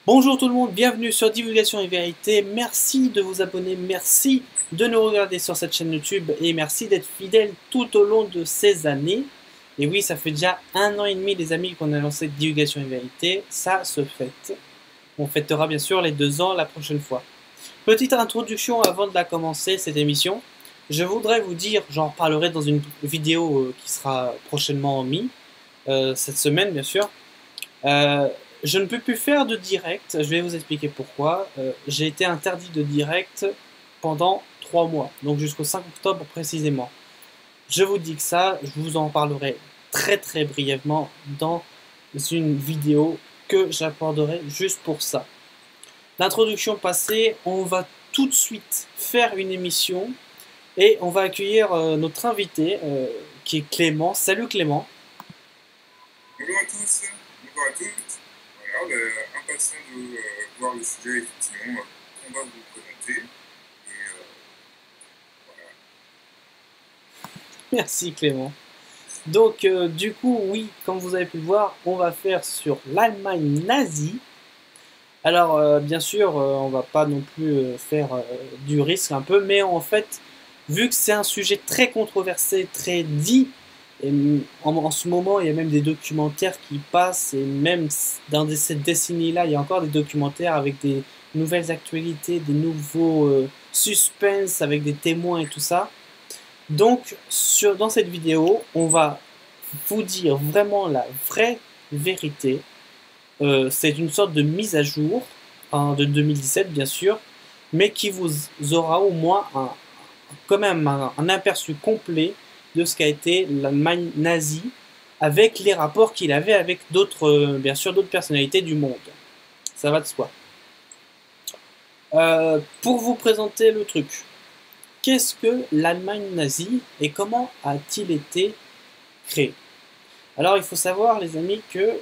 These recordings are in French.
Bonjour tout le monde, bienvenue sur Divulgation et Vérité. Merci de vous abonner, merci de nous regarder sur cette chaîne YouTube et merci d'être fidèles tout au long de ces années. Et oui, ça fait déjà 1 an et demi les amis qu'on a lancé Divulgation et Vérité, ça se fête. On fêtera bien sûr les 2 ans la prochaine fois. Petite introduction avant de la commencer cette émission. Je voudrais vous dire, j'en reparlerai dans une vidéo qui sera prochainement mise, cette semaine bien sûr. Je ne peux plus faire de direct, je vais vous expliquer pourquoi. J'ai été interdit de direct pendant 3 mois, donc jusqu'au 5 octobre précisément. Je vous dis que ça, je vous en parlerai très brièvement dans une vidéo que j'aborderai juste pour ça. L'introduction passée, on va tout de suite faire une émission et on va accueillir notre invité qui est Clément. Salut Clément. Bonjour à tous, bonjour à toutes. Voilà, impatient de voir le sujet effectivement qu'on va vous présenter. Et voilà. Merci Clément. Donc du coup, oui, comme vous avez pu le voir, on va faire sur l'Allemagne nazie. Alors bien sûr, on va pas non plus faire du risque un peu, mais en fait, vu que c'est un sujet très controversé, très dit, et en ce moment, il y a même des documentaires qui passent, et même dans cette décennie-là, il y a encore des documentaires avec des nouvelles actualités, des nouveaux suspens avec des témoins et tout ça. Donc, dans cette vidéo, on va vous dire vraiment la vraie vérité. C'est une sorte de mise à jour de 2017, bien sûr, mais qui vous aura au moins quand même un aperçu complet de ce qu'a été l'Allemagne nazie avec les rapports qu'il avait avec d'autres, bien sûr, d'autres personnalités du monde. Ça va de soi. Pour vous présenter le truc, qu'est-ce que l'Allemagne nazie et comment a-t-il été créé? Alors il faut savoir les amis que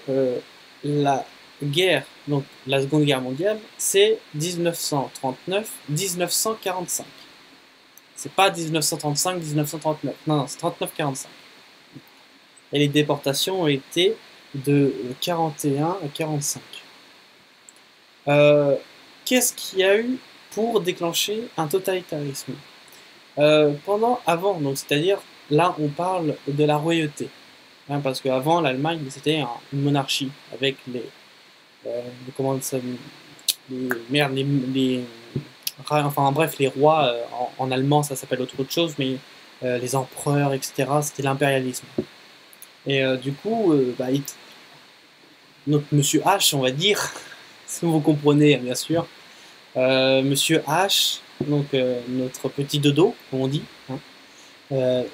la guerre, donc la Seconde Guerre mondiale, c'est 1939-1945. C'est pas 1935-1939, non, c'est 39-45. Et les déportations ont été de 41 à 45. Qu'est-ce qu'il y a eu pour déclencher un totalitarisme? Avant, donc c'est-à-dire là on parle de la royauté, hein, parce qu'avant l'Allemagne c'était une monarchie avec comment ça, enfin bref les rois en allemand ça s'appelle autre chose, mais les empereurs etc. C'était l'impérialisme. Et du coup notre Monsieur H on va dire, si vous comprenez bien sûr, Monsieur H, donc notre petit dodo, comme on dit, hein,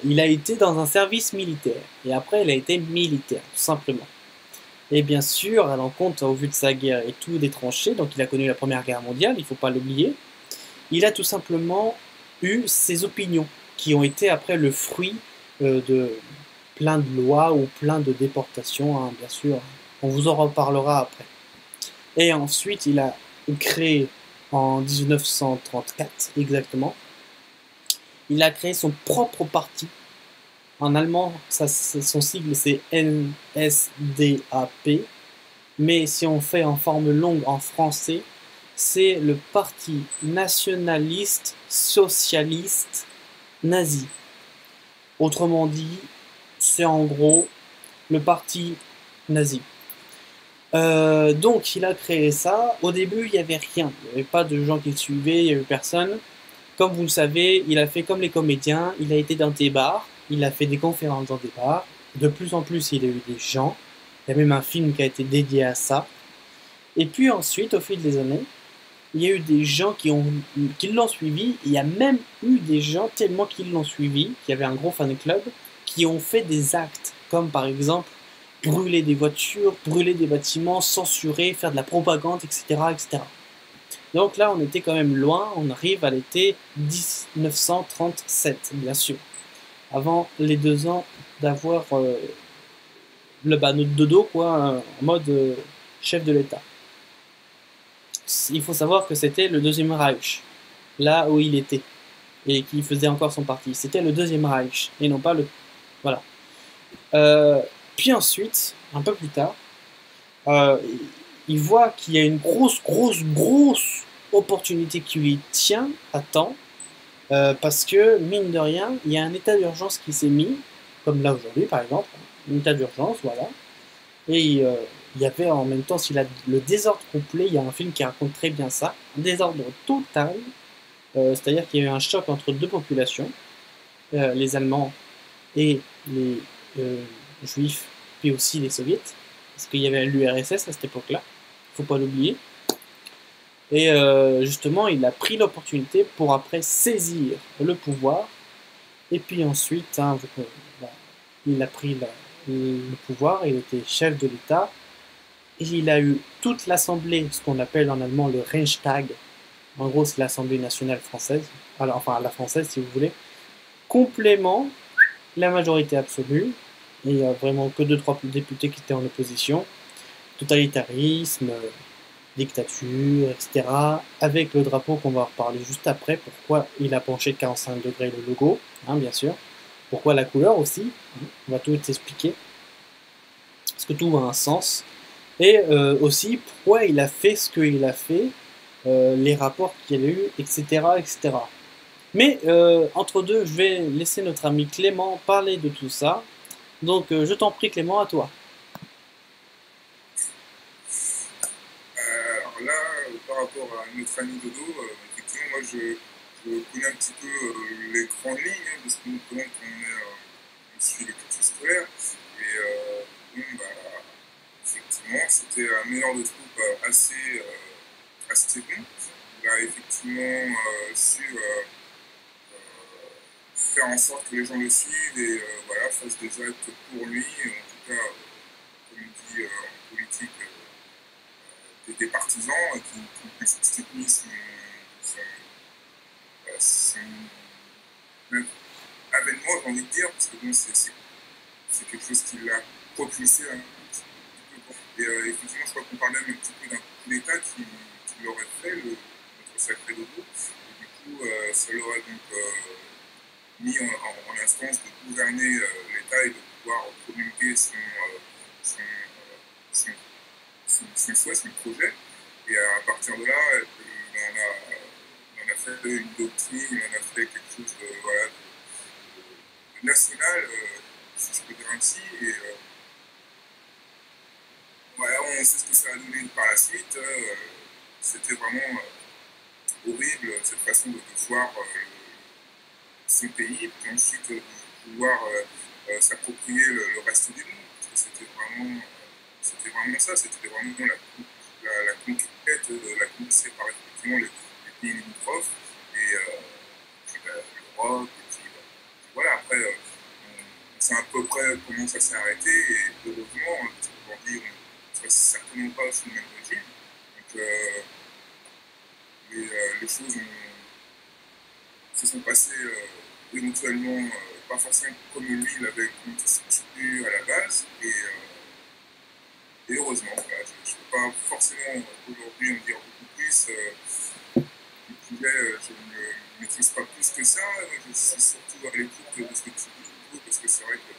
il a été dans un service militaire. Et après, il a été militaire, tout simplement. Et bien sûr, à l'encontre, au vu de sa guerre et tout des tranchées, donc il a connu la Première Guerre mondiale, il ne faut pas l'oublier, il a tout simplement eu ses opinions, qui ont été après le fruit de plein de lois ou plein de déportations, hein, bien sûr. On vous en reparlera après. Et ensuite, il a créé en 1934 exactement, il a créé son propre parti. En allemand, son sigle c'est NSDAP, mais si on fait en forme longue en français, c'est le Parti nationaliste socialiste nazi. Autrement dit, c'est en gros le parti nazi. Donc il a créé ça. Au début, il n'y avait rien. Il n'y avait pas de gens qui le suivaient, il n'y avait personne. Comme vous le savez, il a fait comme les comédiens. Il a été dans des bars, il a fait des conférences dans des bars. De plus en plus, il a eu des gens. Il y a même un film qui a été dédié à ça. Et puis ensuite, au fil des années, il y a eu des gens qui l'ont suivi. Il y a même eu des gens, tellement qu'ils l'ont suivi, qui avaient un gros fan club, qui ont fait des actes, comme par exemple brûler des voitures, brûler des bâtiments, censurer, faire de la propagande, etc., etc. Donc là, on était quand même loin, on arrive à l'été 1937, bien sûr. Avant les 2 ans d'avoir notre dodo, quoi, en mode chef de l'État. Il faut savoir que c'était le Deuxième Reich, là où il était, et qu'il faisait encore son parti. C'était le Deuxième Reich, et non pas le... Voilà. Puis ensuite, un peu plus tard, il voit qu'il y a une grosse opportunité qui lui tient à temps, parce que, mine de rien, il y a un état d'urgence qui s'est mis, comme là aujourd'hui par exemple, un état d'urgence, voilà. Et il y avait en même temps, s'il a le désordre complet, il y a un film qui raconte très bien ça, un désordre total, c'est-à-dire qu'il y a eu un choc entre deux populations, les Allemands et les Juifs, puis aussi les Soviets, parce qu'il y avait l'URSS à cette époque-là, faut pas l'oublier. Et justement, il a pris l'opportunité pour après saisir le pouvoir, et puis ensuite, hein, il a pris le pouvoir, il était chef de l'État, et il a eu toute l'Assemblée, ce qu'on appelle en allemand le Reichstag, en gros c'est l'Assemblée nationale française, alors, enfin la française si vous voulez, complément, la majorité absolue, et il n'y a vraiment que 2-3 députés qui étaient en opposition, totalitarisme, dictature, etc. Avec le drapeau qu'on va reparler juste après, pourquoi il a penché de 45 degrés le logo, hein, bien sûr, pourquoi la couleur aussi, on va tout expliquer, parce que tout a un sens, et aussi pourquoi il a fait ce qu'il a fait, les rapports qu'il a eu, etc. etc. Mais entre deux, je vais laisser notre ami Clément parler de tout ça, donc je t'en prie Clément, à toi. Alors là, par rapport à notre ami Dodo, effectivement, moi je connais un petit peu les grandes lignes de ce que nous prenons quand on suit le cursus scolaire. Et bon, bah, effectivement, c'était un mélange de troupes assez bon. Il a effectivement su faire en sorte que les gens le suivent et voilà, fassent des actes pour lui. Et en tout cas, comme on dit en politique, des partisans qui soutenu son avènement, j'ai envie de dire, parce que bon, c'est quelque chose qui l'a propulsé un petit peu. Et effectivement, je crois qu'on parle même un petit peu d'un coup d'État qui l'aurait fait, notre sacré Dodo. Et du coup, ça l'aurait donc mis en instance de gouverner l'État et de pouvoir promulguer son souhait, son projet. Et à partir de là, on a fait une doctrine, on a fait quelque chose de, voilà, de national, si je peux dire ainsi. Et voilà, on sait ce que ça a donné par la suite. C'était vraiment horrible cette façon de voir son pays, et puis ensuite de pouvoir s'approprier le reste du monde. Parce que c'était vraiment ça, c'était vraiment la conquête, la commencer par effectivement les pays limitrophes, et puis l'Europe, et puis voilà, après on sait à peu près comment ça s'est arrêté, et heureusement, parce qu'aujourd'hui on ne serait certainement pas sous le même régime. Donc les choses se sont passées éventuellement pas forcément comme lui l'avait conçu à la base, et heureusement, voilà, je ne peux pas forcément aujourd'hui en dire beaucoup plus. Le sujet, je ne maîtrise pas plus que ça. Je suis surtout à l'écoute de ce que tu dis, parce que c'est vrai qu'il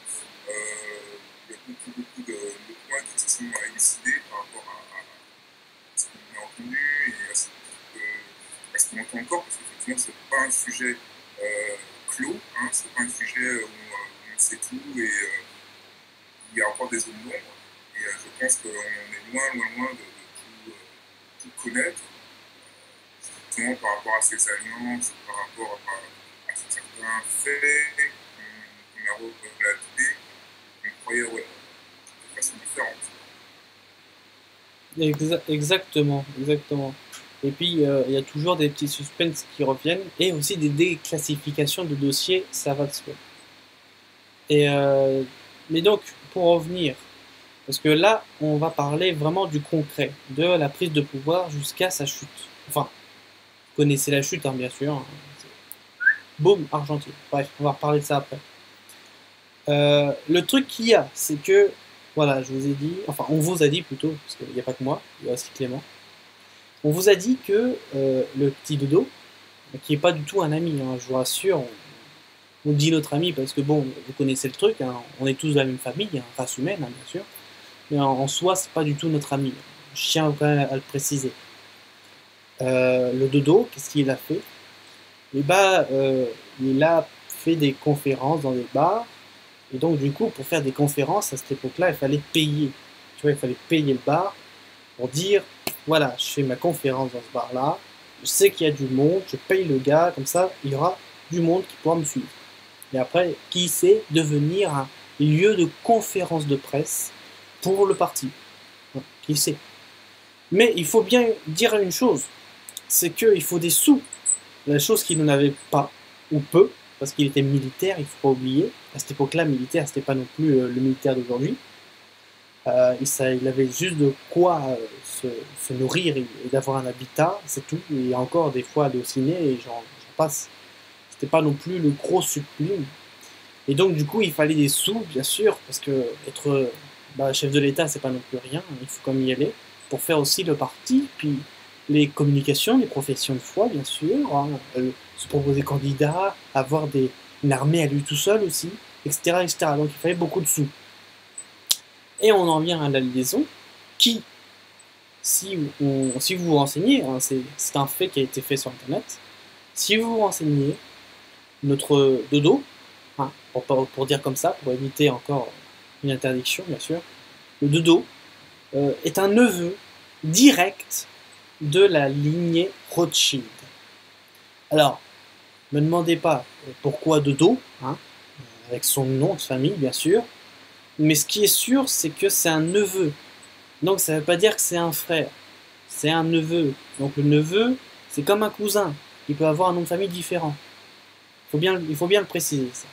y a beaucoup de points qui se sont élucidés par rapport à ce qu'on a entendu et à ce qu'on entend encore, parce qu'effectivement, ce n'est pas un sujet clos, hein, ce n'est pas un sujet où on sait tout et il y a encore des zones d'ombre. Et je pense qu'on est loin de tout connaître, justement par rapport à ces alliances, par rapport à certains faits qu'on a relatés, qu'on croyait de façon différente. Exactement, exactement. Et puis il y a toujours des petits suspens qui reviennent, et aussi des déclassifications de dossiers, ça va de soi. Et mais donc, pour revenir, parce que là, on va parler vraiment du concret, de la prise de pouvoir jusqu'à sa chute. Enfin, vous connaissez la chute, hein, bien sûr. Boum, Argentine. Bref, on va reparler de ça après. Le truc qu'il y a, c'est que, voilà, je vous ai dit, enfin, on vous a dit plutôt, parce qu'il n'y a pas que moi, il y a aussi Clément. On vous a dit que le petit Dodo, qui n'est pas du tout un ami, hein, je vous rassure, on dit notre ami parce que bon, vous connaissez le truc, hein, on est tous de la même famille, hein, race humaine, hein, bien sûr. Mais en soi, c'est pas du tout notre ami. je tiens quand même à le préciser. Le dodo, qu'est-ce qu'il a fait? Et bah, il a fait des conférences dans des bars. Et donc, du coup, pour faire des conférences à cette époque-là, il fallait payer. Tu vois, il fallait payer le bar pour dire, voilà, je fais ma conférence dans ce bar-là, je sais qu'il y a du monde, je paye le gars, comme ça, il y aura du monde qui pourra me suivre. Et après, qui sait devenir un lieu de conférence de presse pour le parti? Qui sait? Mais il faut bien dire une chose, c'est qu'il faut des sous. La chose qu'il n'en avait pas, ou peu, parce qu'il était militaire, il ne faut pas oublier. À cette époque-là, militaire, c'était pas non plus le militaire d'aujourd'hui. Il avait juste de quoi se nourrir et d'avoir un habitat, c'est tout. Et encore des fois aller au ciné et j'en passe. C'était pas non plus le gros sublime. Et donc du coup, il fallait des sous, bien sûr, parce que être chef de l'État, c'est pas non plus rien. Il faut comme y aller pour faire aussi le parti, puis les communications, les professions de foi, bien sûr, hein, se proposer candidat, avoir une armée à lui tout seul aussi, etc., etc. Donc il fallait beaucoup de sous. Et on en vient à la liaison qui, si vous vous renseignez, hein, c'est un fait qui a été fait sur Internet, si vous vous renseignez, notre dodo, hein, pour dire comme ça, pour éviter encore une interdiction, bien sûr, le dodo est un neveu direct de la lignée Rothschild. Alors, ne me demandez pas pourquoi dodo, hein, avec son nom de famille, bien sûr, mais ce qui est sûr, c'est que c'est un neveu. Donc ça ne veut pas dire que c'est un frère. C'est un neveu. Donc le neveu, c'est comme un cousin. Il peut avoir un nom de famille différent. Il faut bien le préciser, ça.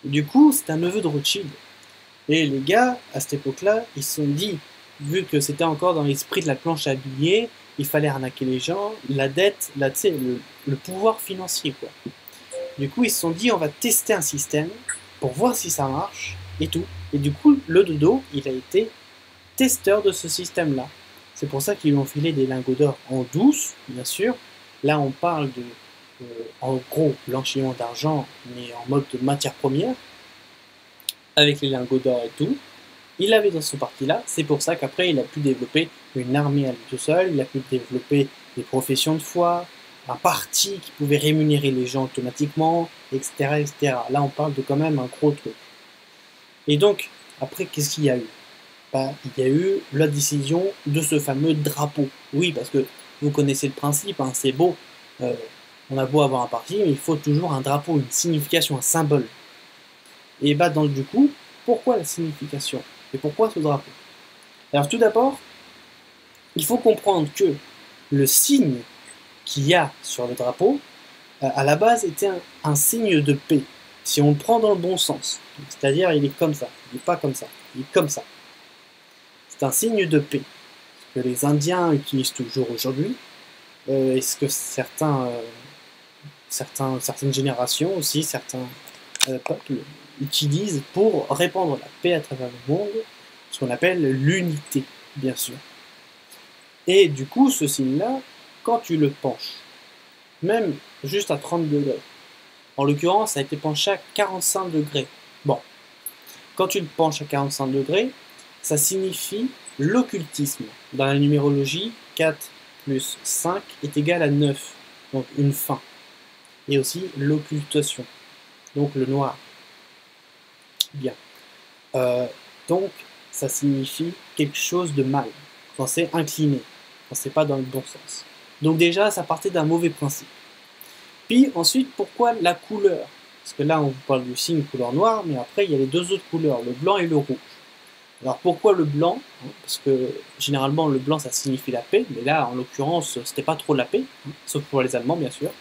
Et du coup, c'est un neveu de Rothschild. Et les gars, à cette époque-là, ils se sont dit, vu que c'était encore dans l'esprit de la planche à billets, il fallait arnaquer les gens, la dette, le pouvoir financier, quoi. Du coup, ils se sont dit, on va tester un système pour voir si ça marche et tout. Et du coup, le dodo, il a été testeur de ce système-là. C'est pour ça qu'ils lui ont filé des lingots d'or en douce, bien sûr. Là, on parle en gros, blanchiment d'argent, mais en mode de matière première, avec les lingots d'or et tout. Il avait dans ce parti-là, c'est pour ça qu'après, il a pu développer une armée à lui tout seul, il a pu développer des professions de foi, un parti qui pouvait rémunérer les gens automatiquement, etc., etc. Là, on parle de quand même un gros truc. Et donc, après, qu'est-ce qu'il y a eu? Il y a eu la décision de ce fameux drapeau. Oui, parce que vous connaissez le principe, hein, c'est beau. On a beau avoir un parti, mais il faut toujours un drapeau, une signification, un symbole. Et donc du coup, pourquoi la signification? Et pourquoi ce drapeau? Alors tout d'abord, il faut comprendre que le signe qu'il y a sur le drapeau, à la base, était un signe de paix. Si on le prend dans le bon sens. C'est-à-dire, il est comme ça. Il n'est pas comme ça. Il est comme ça. C'est un signe de paix. Ce que les Indiens utilisent toujours aujourd'hui. Et ce que certaines générations aussi, certains peuples utilisent pour répandre la paix à travers le monde, ce qu'on appelle l'unité, bien sûr. Et du coup, ce signe-là, quand tu le penches, même juste à 30 degrés, en l'occurrence, ça a été penché à 45 degrés. Bon, quand tu le penches à 45 degrés, ça signifie l'occultisme. Dans la numérologie, 4 plus 5 est égal à 9, donc une fin. Et aussi l'occultation, donc le noir. Bien. Donc, ça signifie quelque chose de mal, quand c'est incliné, quand c'est pas dans le bon sens. Donc déjà, ça partait d'un mauvais principe. Puis ensuite, pourquoi la couleur? Parce que là, on vous parle du signe couleur noire, mais après, il y a les deux autres couleurs, le blanc et le rouge. Alors pourquoi le blanc? Parce que généralement, le blanc, ça signifie la paix, mais là, en l'occurrence, c'était pas trop la paix, sauf pour les Allemands, bien sûr.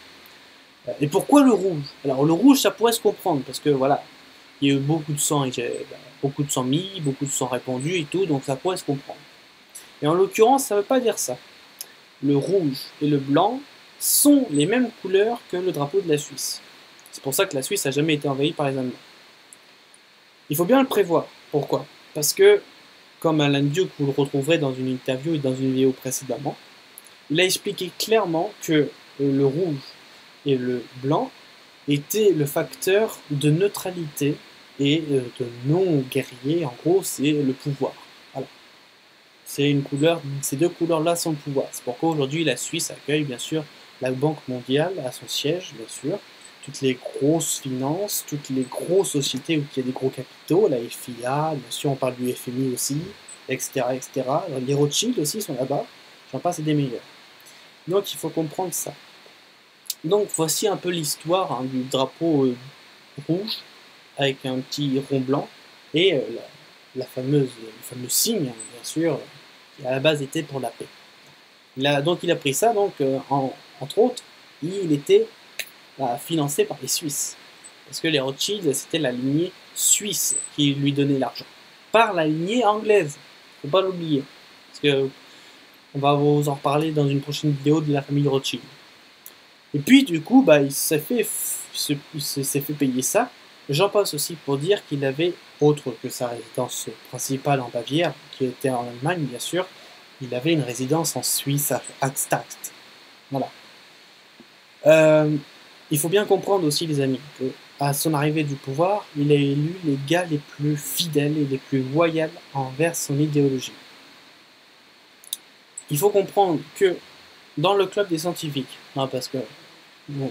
Et pourquoi le rouge? Alors le rouge, ça pourrait se comprendre, parce que voilà, il y a eu beaucoup de sang, beaucoup de sang mis, beaucoup de sang répandu et tout, donc ça pourrait se comprendre. Et en l'occurrence, ça ne veut pas dire ça. Le rouge et le blanc sont les mêmes couleurs que le drapeau de la Suisse. C'est pour ça que la Suisse n'a jamais été envahie par les Allemands. Il faut bien le prévoir. Pourquoi? Parce que, comme Alain Duke, vous le retrouverez dans une interview et dans une vidéo précédemment, il a expliqué clairement que le rouge et le blanc étaient le facteur de neutralité et de non-guerrier. En gros, c'est le pouvoir. Voilà. C'est une couleur, ces deux couleurs-là sont le pouvoir. C'est pourquoi aujourd'hui la Suisse accueille bien sûr la Banque mondiale à son siège, bien sûr, toutes les grosses finances, toutes les grosses sociétés où il y a des gros capitaux, la FIA, bien sûr on parle du FMI aussi, etc., etc. Les Rothschild aussi sont là-bas, j'en passe et des meilleurs. Donc il faut comprendre ça. Donc voici un peu l'histoire hein, du drapeau rouge avec un petit rond blanc et le fameux signe, hein, bien sûr, qui à la base était pour la paix. Donc il a pris ça, donc entre autres, il était financé par les Suisses. Parce que les Rothschild, c'était la lignée suisse qui lui donnait l'argent. Par la lignée anglaise, faut pas l'oublier. Parce que on va vous en reparler dans une prochaine vidéo de la famille Rothschild. Et puis du coup, il s'est fait payer ça. J'en passe aussi pour dire qu'il avait, autre que sa résidence principale en Bavière, qui était en Allemagne bien sûr, il avait une résidence en Suisse à Stadt. Voilà. Il faut bien comprendre aussi les amis, qu'à son arrivée du pouvoir, il a élu les gars les plus fidèles et les plus loyaux envers son idéologie. Il faut comprendre que dans le club des scientifiques, parce que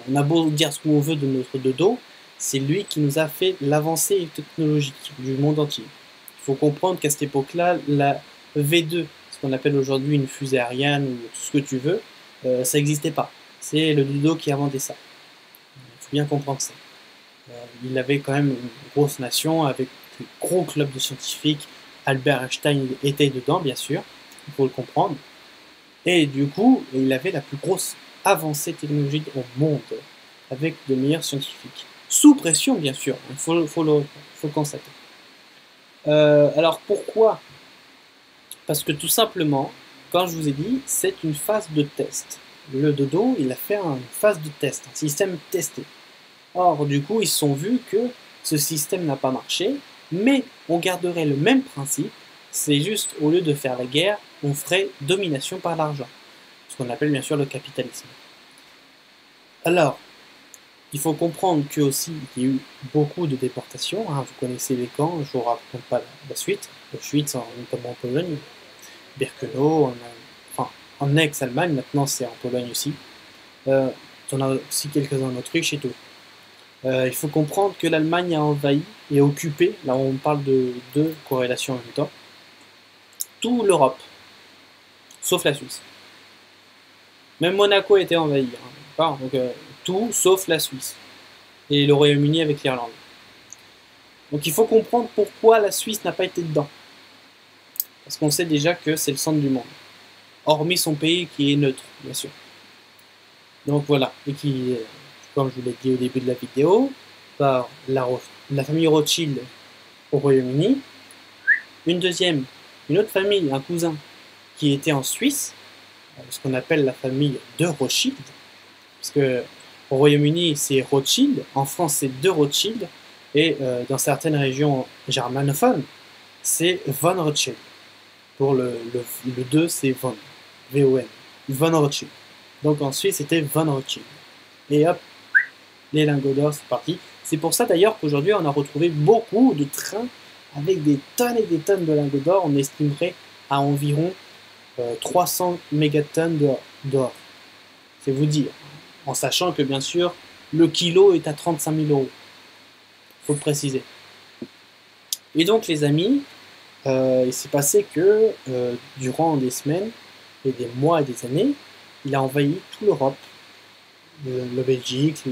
on a beau dire ce qu'on veut de notre dodo, c'est lui qui nous a fait l'avancée technologique du monde entier. Il faut comprendre qu'à cette époque-là, la V2, ce qu'on appelle aujourd'hui une fusée aérienne ou tout ce que tu veux, ça n'existait pas. C'est le dodo qui a inventé ça. Il faut bien comprendre ça. Il avait quand même une grosse nation avec un gros club de scientifiques. Albert Einstein était dedans, bien sûr, il faut le comprendre. Et du coup, il avait la plus grosse avancée technologique au monde, avec de meilleurs scientifiques. Sous pression, bien sûr, il faut le constater. Alors pourquoi? Parce que tout simplement, quand je vous ai dit, c'est une phase de test. Le dodo, il a fait une phase de test, un système testé. Or, du coup, ils se sont vus que ce système n'a pas marché, mais on garderait le même principe, c'est juste, au lieu de faire la guerre, on ferait domination par l'argent. Ce qu'on appelle bien sûr le capitalisme. Alors, il faut comprendre qu'il y a eu beaucoup de déportations. Hein, vous connaissez les camps, je ne vous raconte pas la suite. Auschwitz, notamment en Pologne, Birkenau, en ex-Allemagne, maintenant c'est en Pologne aussi. On a aussi quelques-uns en Autriche et tout. Il faut comprendre que l'Allemagne a envahi et occupé, là on parle de deux corrélations en même temps, toute l'Europe, sauf la Suisse. Même Monaco a été envahi, hein, donc tout sauf la Suisse et le Royaume-Uni avec l'Irlande. Donc il faut comprendre pourquoi la Suisse n'a pas été dedans. Parce qu'on sait déjà que c'est le centre du monde, hormis son pays qui est neutre, bien sûr. Donc voilà, et qui, comme je vous l'ai dit au début de la vidéo, par la famille Rothschild au Royaume-Uni, une autre famille, un cousin qui était en Suisse, ce qu'on appelle la famille de Rothschild, parce que au Royaume-Uni c'est Rothschild, en France c'est de Rothschild, et dans certaines régions germanophones c'est von Rothschild. Pour le 2 c'est von, V-O-N, von Rothschild. Donc en Suisse c'était von Rothschild. Et hop, les lingots d'or c'est parti. C'est pour ça d'ailleurs qu'aujourd'hui on a retrouvé beaucoup de trains avec des tonnes et des tonnes de lingots d'or. On estimerait à environ 300 mégatonnes d'or. C'est vous dire. En sachant que bien sûr, le kilo est à 35 000 euros. Il faut le préciser. Et donc les amis, il s'est passé que durant des semaines et des mois et des années, il a envahi toute l'Europe, la Belgique,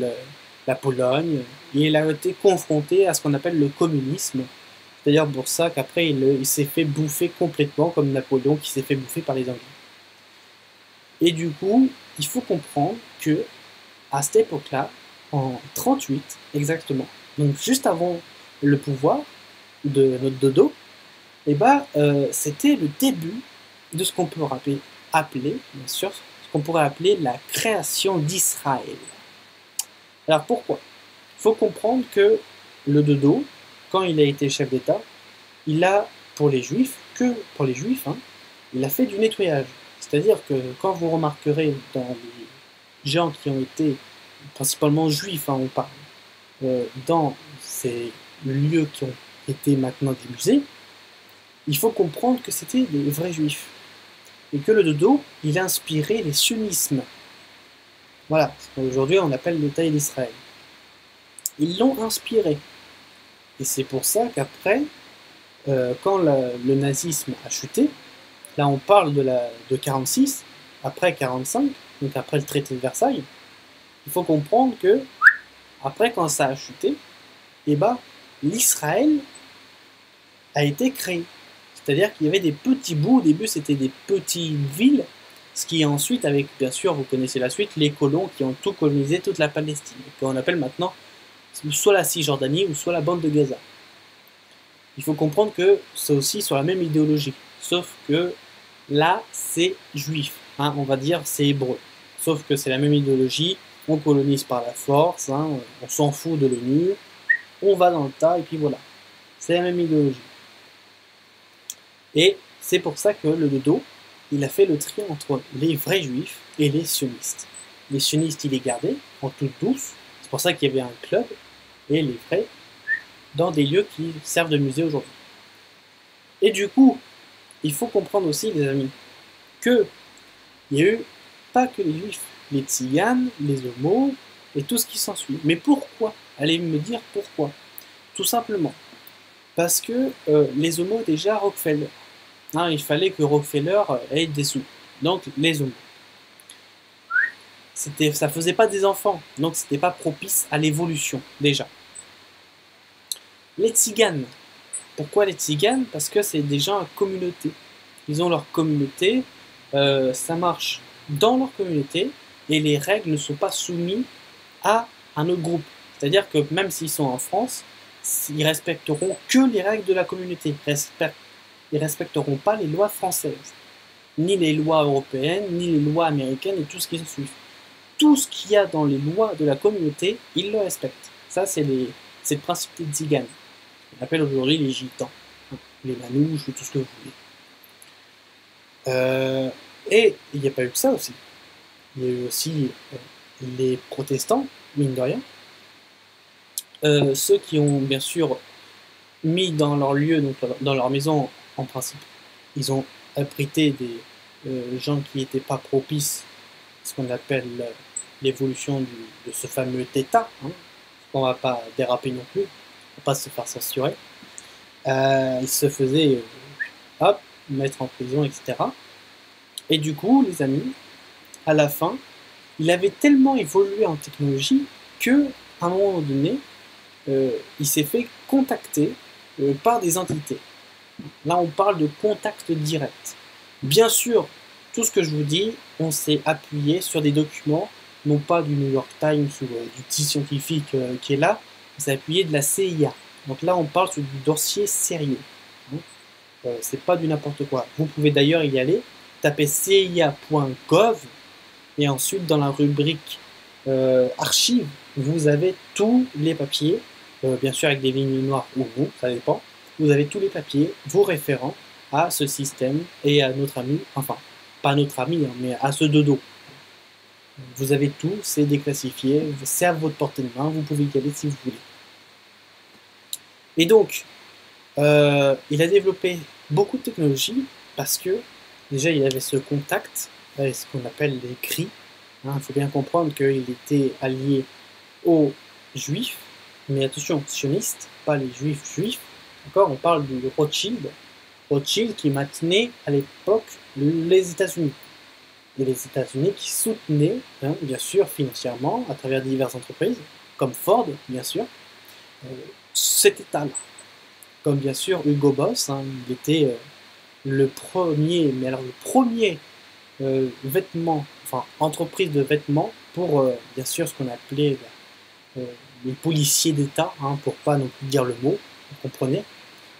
la Pologne, et il a été confronté à ce qu'on appelle le communisme. C'est-à-dire pour ça qu'après il s'est fait bouffer complètement, comme Napoléon qui s'est fait bouffer par les Anglais. Et du coup, il faut comprendre que à cette époque-là, en 38 exactement, donc juste avant le pouvoir de notre dodo, c'était le début de ce qu'on peut appeler, bien sûr, ce qu'on pourrait appeler la création d'Israël. Alors pourquoi? Il faut comprendre que le dodo, quand il a été chef d'État, il a, pour les juifs, il a fait du nettoyage. C'est-à-dire que quand vous remarquerez dans les gens qui ont été principalement juifs, on parle, dans ces lieux qui ont été maintenant des musées, il faut comprendre que c'était des vrais juifs. et que le dodo, il a inspiré les sionismes. Voilà, ce qu'aujourd'hui on appelle l'État d'Israël. Ils l'ont inspiré. Et c'est pour ça qu'après, quand le nazisme a chuté, là on parle de 46, après 45, donc après le traité de Versailles, il faut comprendre que, après quand ça a chuté, eh ben, l'Israël a été créé. C'est-à-dire qu'il y avait des petits bouts, au début c'était des petites villes, ce qui ensuite, avec bien sûr, vous connaissez la suite, les colons qui ont tout colonisé, toute la Palestine, qu'on appelle maintenant soit la Cisjordanie ou soit la bande de Gaza. Il faut comprendre que c'est aussi sur la même idéologie, sauf que là c'est juif, hein, on va dire c'est hébreu, sauf que c'est la même idéologie, on colonise par la force, hein, on s'en fout de l'ONU, on va dans le tas et puis voilà, c'est la même idéologie. Et c'est pour ça que le dodo, il a fait le tri entre les vrais juifs et les sionistes. Les sionistes, il les gardait en toute douce, c'est pour ça qu'il y avait un club, et les vrais dans des lieux qui servent de musée aujourd'hui. Et du coup, il faut comprendre aussi, les amis, qu'il n'y a eu pas que les juifs, les tziganes, les homos, et tout ce qui s'ensuit. Mais pourquoi? Allez me dire pourquoi. Tout simplement, parce que les homos, déjà, Rockefeller, hein, il fallait que Rockefeller ait des sous. Donc, les homos. Ça faisait pas des enfants, donc c'était pas propice à l'évolution, déjà. Les tziganes. Pourquoi les tziganes? Parce que c'est des gens à communauté. Ils ont leur communauté, ça marche dans leur communauté, et les règles ne sont pas soumises à un autre groupe. C'est-à-dire que même s'ils sont en France, ils respecteront que les règles de la communauté. Ils respecteront pas les lois françaises, ni les lois européennes, ni les lois américaines et tout ce qui se suit. Tout ce qu'il y a dans les lois de la communauté, ils le respectent. Ça, c'est le principe des tziganes. On appelle aujourd'hui les gitans, les manouches, tout ce que vous voulez. Et il n'y a pas eu que ça aussi. Il y a eu aussi les protestants, mine de rien. Ceux qui ont bien sûr mis dans leur lieu, donc dans leur maison, en principe, ils ont abrité des gens qui n'étaient pas propices à ce qu'on appelle l'évolution de ce fameux État. Hein. On ne va pas déraper non plus, on ne va pas se faire censurer. Ils se faisaient hop, mettre en prison, etc. Et du coup, les amis, à la fin, il avait tellement évolué en technologie que, à un moment donné, il s'est fait contacter par des entités. Là, on parle de contact direct. Bien sûr, tout ce que je vous dis, on s'est appuyé sur des documents, non pas du New York Times ou du petit scientifique qui est là, on s'est appuyé de la CIA. Donc là, on parle sur du dossier sérieux. C'est pas du n'importe quoi. Vous pouvez d'ailleurs y aller, taper cia.gov et ensuite dans la rubrique archives, vous avez tous les papiers, bien sûr avec des lignes noires ou vous, ça dépend. Vous avez tous les papiers, vos référents à ce système et à notre ami, enfin, pas notre ami, hein, mais à ce dodo. Vous avez tout, c'est déclassifié, c'est à votre portée de main, vous pouvez y aller si vous voulez. Et donc, il a développé beaucoup de technologies parce que déjà il avait ce contact avec ce qu'on appelle les cris. Il faut bien comprendre qu'il était allié aux juifs, mais attention, sionistes, pas les juifs juifs. D'accord, on parle de Rothschild. Rothschild qui maintenait à l'époque les États-Unis. Et les États-Unis qui soutenaient, hein, bien sûr, financièrement, à travers diverses entreprises, comme Ford, bien sûr, cet État-là. Comme bien sûr Hugo Boss, hein, il était le premier, mais alors le premier vêtement, enfin entreprise de vêtements pour bien sûr ce qu'on appelait les policiers d'État, hein, pour pas non plus dire le mot, vous comprenez,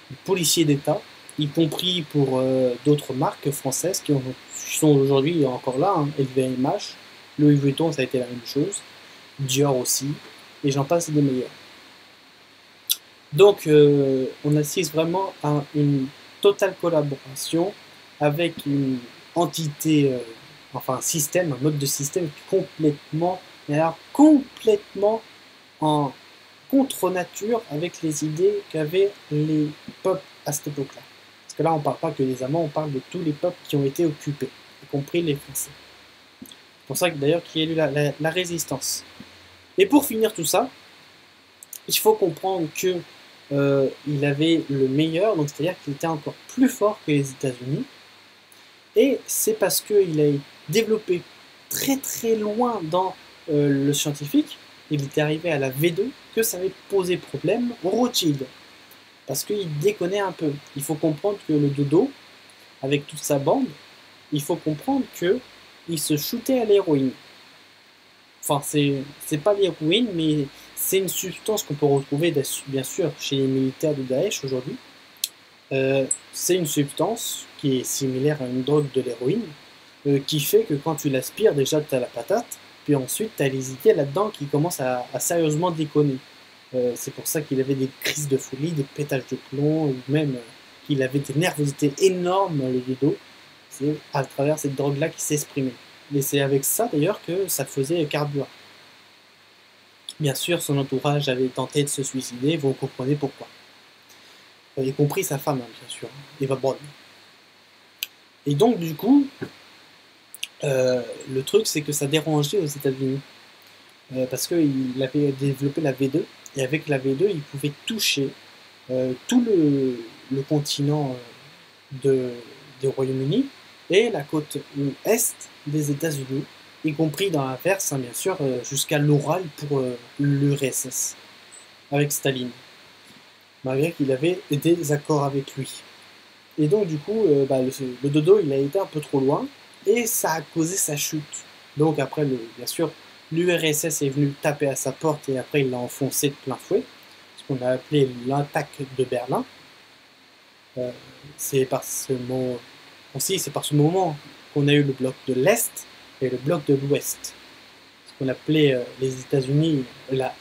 les policiers d'État, y compris pour d'autres marques françaises qui sont aujourd'hui encore là, hein, LVMH, Louis Vuitton, ça a été la même chose, Dior aussi, et j'en passe des meilleurs. Donc on assiste vraiment à une totale collaboration avec une entité, enfin un système, un mode de système complètement, mais alors complètement en contre-nature avec les idées qu'avaient les peuples à cette époque-là. Parce que là on ne parle pas que des Allemands, on parle de tous les peuples qui ont été occupés. y compris les Français. C'est pour ça que d'ailleurs qu'il y a eu la résistance. Et pour finir tout ça, il faut comprendre que il avait le meilleur, donc c'est-à-dire qu'il était encore plus fort que les États-Unis. Et c'est parce qu'il a développé très très loin dans le scientifique, il était arrivé à la V2, que ça avait posé problème au Rothschild. Parce qu'il déconnait un peu. Il faut comprendre que le dodo, avec toute sa bande, il faut comprendre qu'il se shootait à l'héroïne. Enfin, c'est pas l'héroïne, mais c'est une substance qu'on peut retrouver bien sûr chez les militaires de Daesh aujourd'hui. C'est une substance qui est similaire à une drogue de l'héroïne, qui fait que quand tu l'aspires, déjà tu as la patate, puis ensuite tu as les idées là-dedans qui commencent à sérieusement déconner. C'est pour ça qu'il avait des crises de folie, des pétages de plomb, ou même qu'il avait des nervosités énormes, le dodo. C'est à travers cette drogue-là qu'il s'exprimait. Et c'est avec ça d'ailleurs que ça faisait carburant. Bien sûr, son entourage avait tenté de se suicider, vous comprenez pourquoi. Y compris sa femme, hein, bien sûr, Eva Braun. Et donc, du coup, le truc, c'est que ça dérangeait aux États-Unis. Parce qu'il avait développé la V2, et avec la V2, il pouvait toucher tout le continent du Royaume-Uni et la côte est des États-Unis, y compris dans l'inverse, hein, bien sûr, jusqu'à l'Oural pour l'URSS, avec Staline, malgré qu'il avait des accords avec lui. Et donc, du coup, le dodo, il a été un peu trop loin, et ça a causé sa chute. Donc, après, bien sûr, l'URSS est venu taper à sa porte, et après, il l'a enfoncé de plein fouet, ce qu'on a appelé l'attaque de Berlin. C'est par ce moment qu'on a eu le bloc de l'Est et le bloc de l'Ouest. Ce qu'on appelait les États-Unis la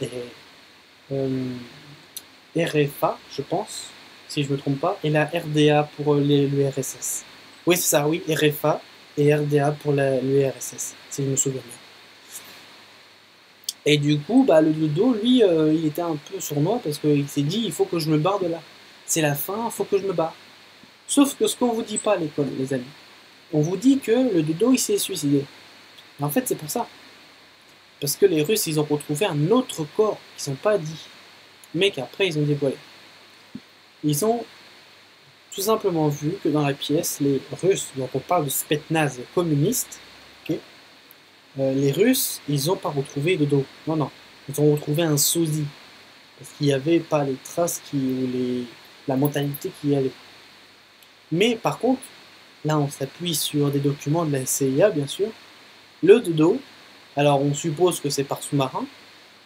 RFA, je pense, si je ne me trompe pas, et la RDA pour l'URSS. Oui, c'est ça, oui, RFA et RDA pour l'URSS, si je me souviens bien. Et du coup, le dodo, lui, il était un peu sournois parce qu'il s'est dit, il faut que je me barre de là. C'est la fin, il faut que je me barre. Sauf que ce qu'on vous dit pas à l'école, les amis, on vous dit que le dodo, il s'est suicidé. Mais en fait, c'est pour ça. Parce que les Russes, ils ont retrouvé un autre corps qu'ils n'ont pas dit, mais qu'après, ils ont dévoilé. Ils ont tout simplement vu que dans la pièce, les Russes, donc on parle de Spetsnaz communiste, okay, les Russes, ils n'ont pas retrouvé de dodo. Non, ils ont retrouvé un sosie. Parce qu'il n'y avait pas les traces la mentalité qui y allait. Mais par contre, là on s'appuie sur des documents de la CIA, bien sûr. Le dodo, alors on suppose que c'est par sous-marin,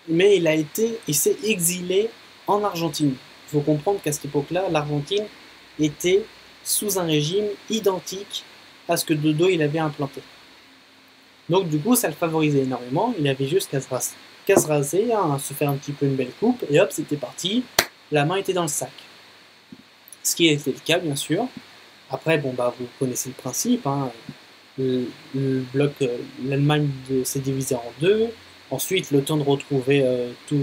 mais il s'est exilé en Argentine. Il faut comprendre qu'à cette époque-là, l'Argentine était sous un régime identique à ce que Dodo il avait implanté. Donc du coup, ça le favorisait énormément. Il avait juste qu'à se raser, hein, se faire un petit peu une belle coupe, et hop, c'était parti. La main était dans le sac. Ce qui était le cas, bien sûr. Après, vous connaissez le principe. Hein. Le bloc, l'Allemagne s'est divisée en deux. Ensuite, le temps de retrouver tout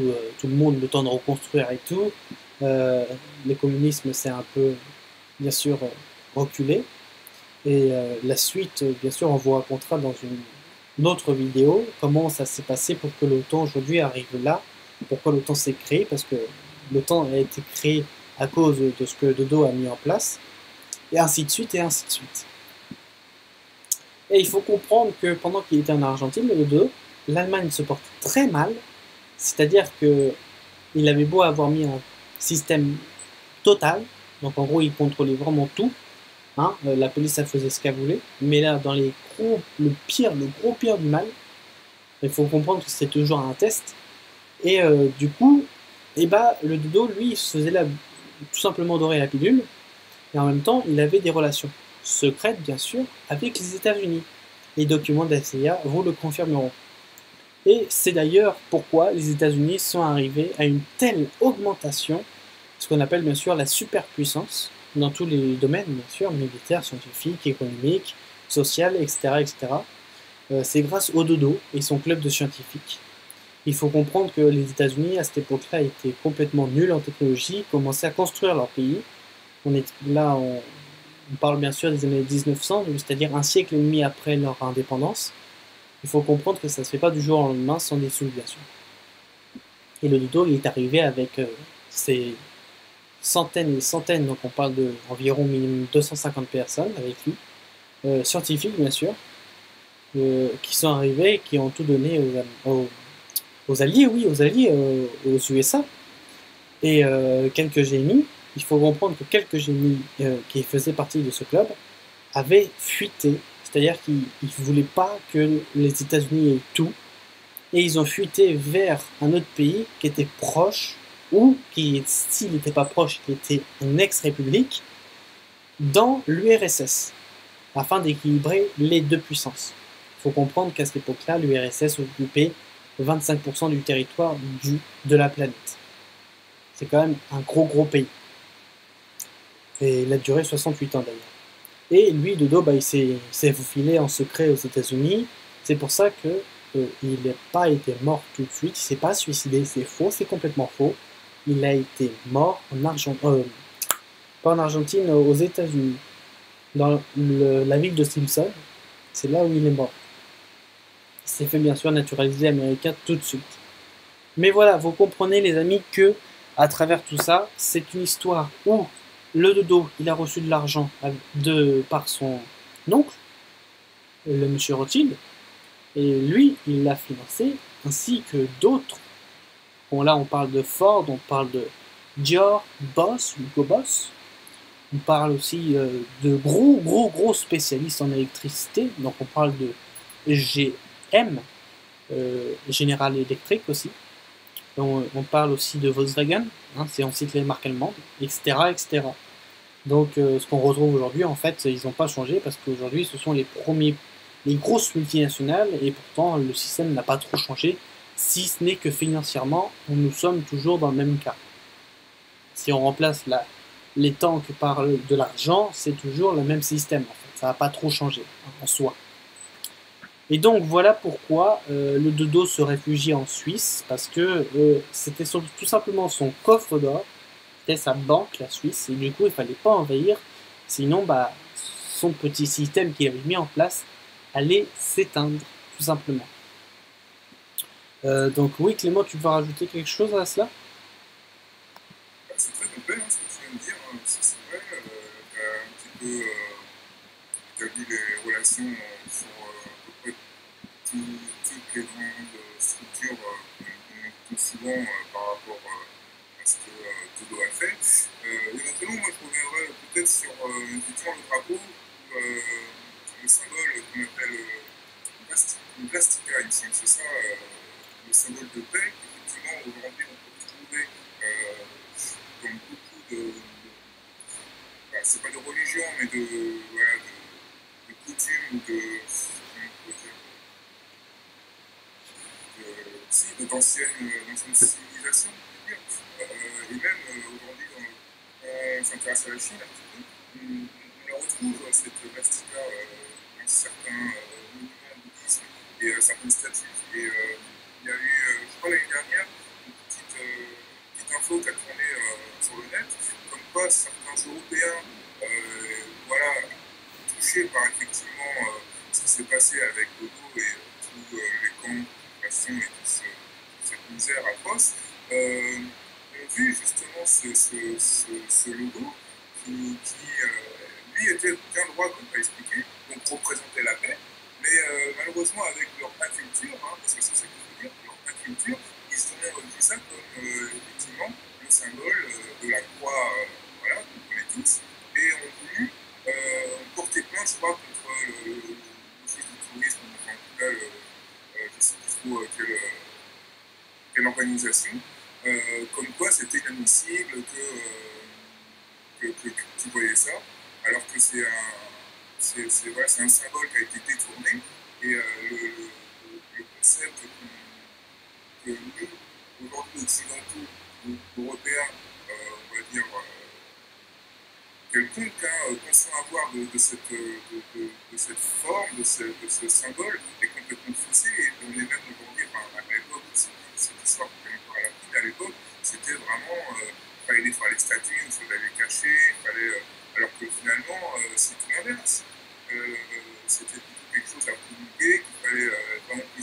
le monde, le temps de reconstruire et tout. Le communisme s'est un peu, bien sûr, reculé. Et la suite, bien sûr, on vous racontera dans une autre vidéo comment ça s'est passé pour que l'OTAN aujourd'hui arrive là. Pourquoi l'OTAN s'est créé, parce que l'OTAN a été créé à cause de ce que Dodo a mis en place. Et ainsi de suite, et ainsi de suite. Et il faut comprendre que pendant qu'il était en Argentine, le Dodo, l'Allemagne se porte très mal, c'est-à-dire qu'il avait beau avoir mis un système total, donc en gros il contrôlait vraiment tout, hein, la police ça faisait ce qu'elle voulait, mais là dans le gros pire du mal, il faut comprendre que c'est toujours un test, et du coup, le Dodo lui il se faisait tout simplement dorer la pilule, et en même temps il avait des relations secrètes bien sûr avec les États-Unis. Les documents de la CIA vous le confirmeront. Et c'est d'ailleurs pourquoi les États-Unis sont arrivés à une telle augmentation, ce qu'on appelle bien sûr la superpuissance, dans tous les domaines, bien sûr, militaires, scientifiques, économiques, social, etc. etc. C'est grâce au Dodo et son club de scientifiques. Il faut comprendre que les États-Unis, à cette époque-là, étaient complètement nuls en technologie, commençaient à construire leur pays. On est là on parle bien sûr des années 1900, c'est-à-dire un siècle et demi après leur indépendance. Il faut comprendre que ça ne se fait pas du jour au lendemain sans des soulèvements. Et le dodo il est arrivé avec ses centaines et des centaines, donc on parle d'environ minimum 250 personnes avec lui, scientifiques bien sûr, qui sont arrivés et qui ont tout donné aux alliés, oui, aux alliés, aux USA. Et quelques génies, il faut comprendre que quelques génies qui faisaient partie de ce club avaient fuité, c'est-à-dire qu'ils ne voulaient pas que les États-Unis aient tout, et ils ont fuité vers un autre pays qui était proche, ou qui, s'il n'était pas proche, qui était une ex-république, dans l'URSS, afin d'équilibrer les deux puissances. Il faut comprendre qu'à cette époque-là, l'URSS occupait 25% du territoire de la planète. C'est quand même un gros pays. Et il a duré 68 ans d'ailleurs. Et lui, Dodo, bah, il s'est faufilé en secret aux États-Unis. C'est pour ça que il n'a pas été mort tout de suite. Il s'est pas suicidé. C'est faux, c'est complètement faux. Il a été mort en Argentine, pas en Argentine, aux États-Unis, dans la ville de Simpson. C'est là où il est mort. Il s'est fait bien sûr naturaliser américain tout de suite. Mais voilà, vous comprenez les amis que à travers tout ça, c'est une histoire où le dodo, il a reçu de l'argent par son oncle, le monsieur Rothschild, et lui, il l'a financé, ainsi que d'autres. Bon, là, on parle de Ford, on parle de Dior, Boss, Hugo Boss. On parle aussi de gros spécialistes en électricité. Donc, on parle de GM, General Electric aussi. On parle aussi de Volkswagen, hein, on cite les marques allemandes, etc. Donc ce qu'on retrouve aujourd'hui, en fait, ils n'ont pas changé parce qu'aujourd'hui, ce sont les grosses multinationales et pourtant le système n'a pas trop changé, si ce n'est que financièrement, nous sommes toujours dans le même cas. Si on remplace les tanks par de l'argent, c'est toujours le même système en fait, ça n'a pas trop changé en soi. Et donc voilà pourquoi le dodo se réfugie en Suisse, parce que c'était tout simplement son coffre d'or, c'était sa banque, la Suisse, et du coup il fallait pas envahir, sinon bah, son petit système qu'il avait mis en place allait s'éteindre, tout simplement. Donc oui Clément, tu veux rajouter quelque chose à cela? C'est très complet ce que tu viens de dire, hein. C'est vrai, tu as un petit peu établi les relations sur à peu près toutes les grandes structures qu'on entend souvent par rapport à ce que Dodo a fait. Éventuellement, moi je reviendrai peut-être sur effectivement le drapeau, le symbole qu'on appelle une plastica, il me semble, c'est ça, le symbole de paix. Effectivement, aujourd'hui on peut retrouver comme beaucoup bah, c'est pas de religion, mais voilà, de coutumes, d'anciennes civilisations, et même aujourd'hui, quand on s'intéresse à la Chine un petit peu, on la retrouve, cette plastica, dans certains monuments bouddhistes et certaines statues. Et il y a eu, je crois l'année dernière, une petite info qui a tourné sur le net, comme quoi certains Européens, voilà, touchés par effectivement ce qui s'est passé avec Dodo et tous les camps de concentration et toute cette misère atroce, ont vu justement ce logo qui lui était bien droit, comme tu as expliqué, donc représentait la paix, mais malheureusement avec leur inculture, hein, parce que c'est ça qu'il faut dire, leur inculture, ils ont vu ça comme effectivement le symbole de la croix, voilà, qu'on connaît tous, et ont voulu porter plainte, je crois, contre l'Office du tourisme, enfin, en tout cas, je ne sais plus trop quelle organisation, comme quoi c'était inadmissible que tu voyais ça, alors que c'est voilà, un symbole qui a été détourné, et le concept que nous, aujourd'hui occidentaux ou européens, on va dire, quelconque, hein, pensant avoir de cette forme, de ce symbole, est complètement faussé, et on est même aujourd'hui, enfin, à l'époque, cette histoire qu'on connaît encore à la fin, à l'époque, c'était vraiment, il fallait détruire les statues, il fallait les cacher, alors que finalement,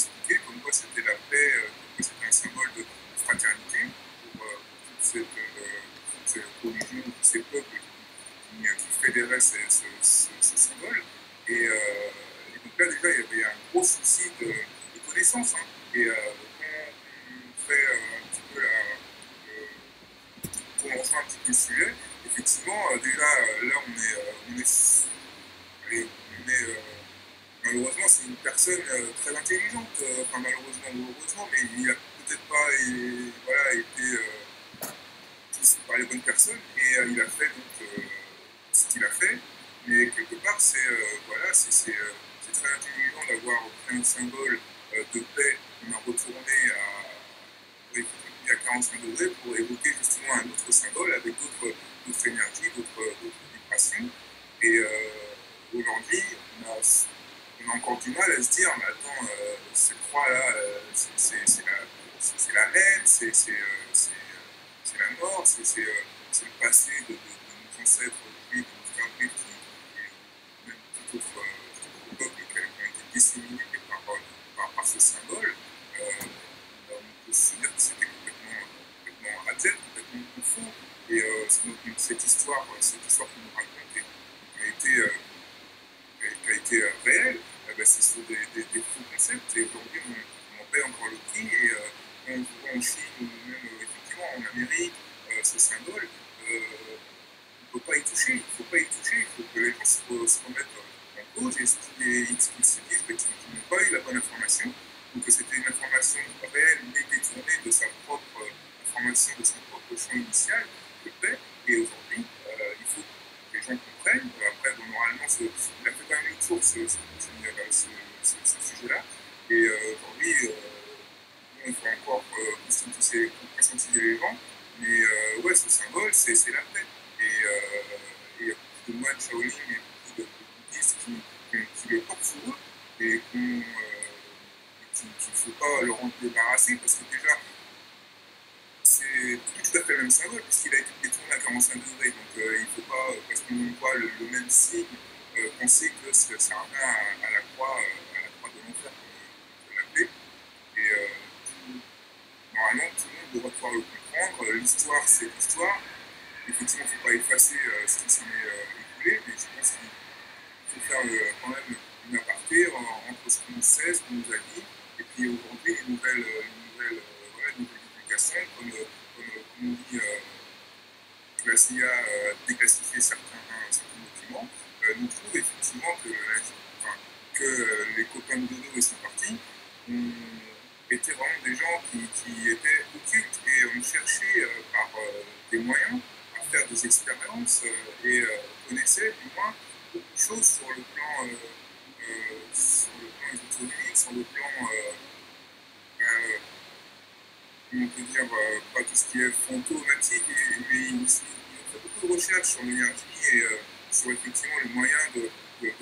expliqué comme quoi c'était la paix, comme quoi c'était un symbole de fraternité pour toute cette religion, tous ces peuples qui fédéraient ce symbole. Et donc là, déjà, il y avait un gros souci de connaissance. Hein. Et quand on fait un petit peu pour rejoindre un petit peu le sujet, effectivement, déjà, là, malheureusement, c'est une personne très intelligente, enfin malheureusement ou heureusement, mais il a peut-être pas voilà, été poussé par les bonnes personnes et il a fait donc ce qu'il a fait. Mais quelque part, voilà, c'est très intelligent d'avoir fait un symbole de paix qu'on a retourné à 45 degrés pour évoquer justement un autre symbole avec d'autres énergies, d'autres vibrations. Et aujourd'hui, on a encore du mal à se dire, mais attends, cette croix-là, c'est la haine, c'est la mort, c'est le passé de nos ancêtres juifs, de nos frères juifs, et même tout autre peuple qui ont été disséminés par ce symbole. On peut se dire que c'était complètement abject, complètement faux. Et cette histoire qu'on nous raconte qui a été réelle, ben, c'est sur des faux concepts. Et aujourd'hui, on en paye encore le prix. Et quand on voit en Chine ou même effectivement en Amérique ce symbole, on ne peut pas y toucher. Il ne faut pas y toucher. Il faut que les gens se remettent en cause et qu'ils se disent qu'ils n'ont pas eu la bonne information, ou que c'était une information réelle mais détournée de sa propre information, de son propre champ initial, de paix. Et aujourd'hui, il faut que les gens comprennent. Après, moralement, il a fait quand même le tour ce sujet-là. Et aujourd'hui, il faut encore conscientiser les gens. Mais ouais, ce symbole, c'est la paix. Et il y a beaucoup de moines Shaolin et beaucoup de bouddhistes qui le portent sur eux et qu'il ne faut pas leur en débarrasser parce que déjà, c'est tout à fait le même symbole puisqu'il a été détourné à 45 degrés. Donc il ne faut pas, parce qu'on voit le même signe, penser que ça revient à la croix de l'enfer, comme on peut l'appeler. Et normalement, tout le monde devrait pouvoir le comprendre. L'histoire, c'est l'histoire. Effectivement, il ne faut pas effacer ce qui s'en est écoulé, mais je pense qu'il faut faire quand même une aparté entre ce qu'on nous sait, ce qu'on nous a dit, et puis aujourd'hui, les nouvelles publications, comme on dit, que la CIA a déclassifié certains documents, nous trouvent effectivement que les copains de Dodo et son parti étaient vraiment des gens qui étaient occultes et ont cherché par des moyens à faire des expériences et connaissaient du moins beaucoup de choses sur le plan ésotérique, sur le plan on peut dire pas tout ce qui est fantomatique, mais il fait beaucoup de recherches sur l'énergie et sur effectivement les moyens de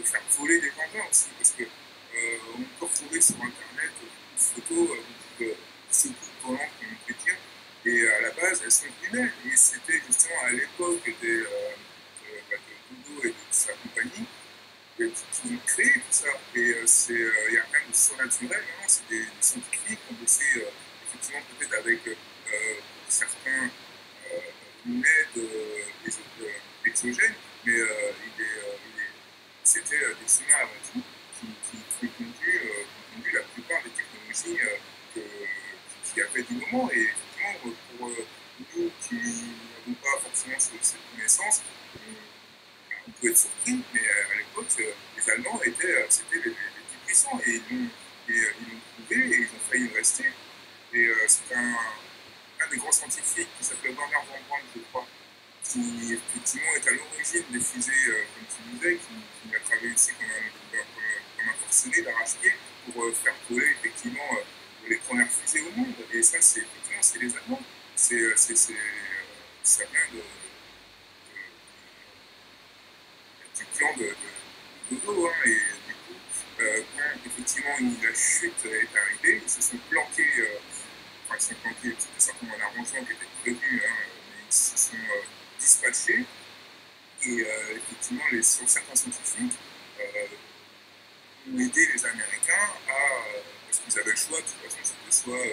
faire voler des gens aussi, parce que on peut retrouver sur internet des photos de ce groupe volant qu'on chrétien, et à la base elles sont humaines, et c'était justement à l'époque de Dodo et de sa compagnie qui ont créé tout ça, et il n'y a rien de surnaturel, hein, c'est des scientifiques qui ont bossé effectivement peut-être avec certains une aide exogène, mais c'était des humains avant tout qui ont conduit la plupart des technologies qui avaient du moment. Et effectivement, pour nous qui n'avons pas forcément cette connaissance, on peut être surpris, mais à l'époque, les Allemands c'était les plus puissants, et ils l'ont trouvé et ils ont failli le rester. Et c'est un des grands scientifiques qui s'appelait Werner von Braun, je crois, qui effectivement est à l'origine des fusées, comme tu disais, qui a travaillé aussi comme un forcené d'arrache-pied pour faire voler effectivement les premières fusées au monde. Et ça, effectivement, c'est les Allemands. Ça vient du plan de Dodo. Hein, et du coup, quand effectivement la chute est arrivée, ils se sont planqués. Ils sont planqués, c'était certainement un arrangement qui était prévu, hein, mais ils se sont dispatchés. Et effectivement, certains scientifiques ont aidé les Américains parce ils avaient le choix, de toute façon, c'était soit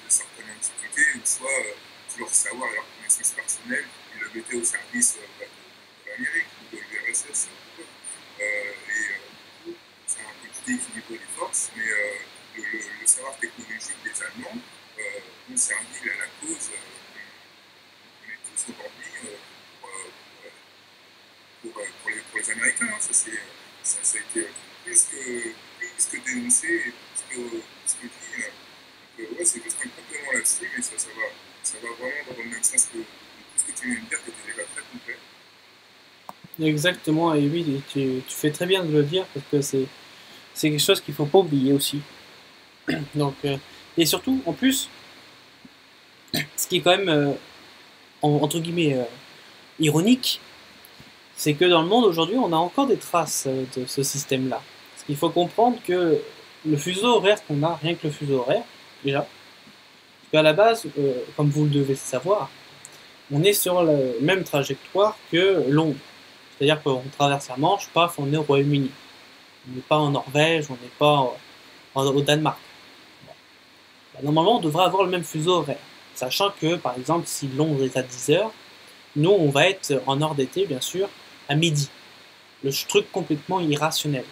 certaines antiquités, ou soit tout leur savoir et leur connaissance personnelle, ils le mettaient au service de l'Amérique ou de l'URSS. Ça a un peu déséquilibré les forces, mais le savoir technologique des Allemands ont servi à la cause qu'on est tous aujourd'hui pour les Américains. Hein. Ça a été plus que dénoncé et plus que dit. Ouais, c'est juste un complément là-dessus, mais ça va vraiment dans le même sens que tout ce que tu viens de dire, qui était déjà très complet. Exactement, et oui, tu fais très bien de le dire parce que c'est quelque chose qu'il ne faut pas oublier aussi. Donc, et surtout, en plus, ce qui est quand même, entre guillemets, ironique, c'est que dans le monde aujourd'hui, on a encore des traces de ce système-là. Parce qu'il faut comprendre que le fuseau horaire qu'on a, rien que le fuseau horaire, déjà, parce qu'à la base, comme vous le devez savoir, on est sur la même trajectoire que Londres. C'est-à-dire qu'on traverse la Manche, paf, on est au Royaume-Uni. On n'est pas en Norvège, on n'est pas au Danemark. Bon. Normalement, on devrait avoir le même fuseau horaire. Sachant que, par exemple, si Londres est à 10h, nous, on va être en nord d'été, bien sûr, à midi. Le truc complètement irrationnel.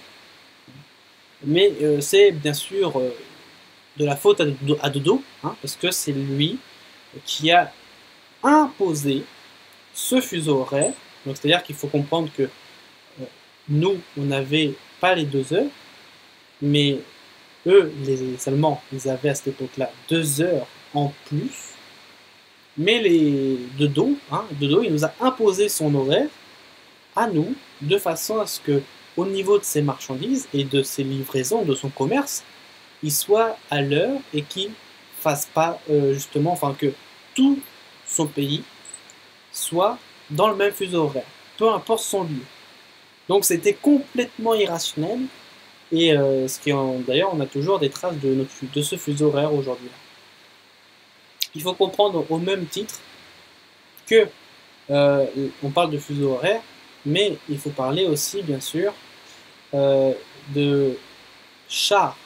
Mais c'est bien sûr de la faute à Dodo, hein, parce que c'est lui qui a imposé ce fuseau horaire. Donc c'est-à-dire qu'il faut comprendre que nous, on n'avait pas les 2 heures, mais eux, les Allemands, ils avaient à cette époque-là 2 heures en plus. Mais Dodo, il nous a imposé son horaire à nous, de façon à ce que, au niveau de ses marchandises et de ses livraisons, de son commerce, il soit à l'heure et qu'il fasse pas justement, enfin que tout son pays soit dans le même fuseau horaire, peu importe son lieu. Donc c'était complètement irrationnel et d'ailleurs on a toujours des traces de ce fuseau horaire aujourd'hui. Il faut comprendre au même titre que on parle de fuseau horaire, mais il faut parler aussi bien sûr de chars.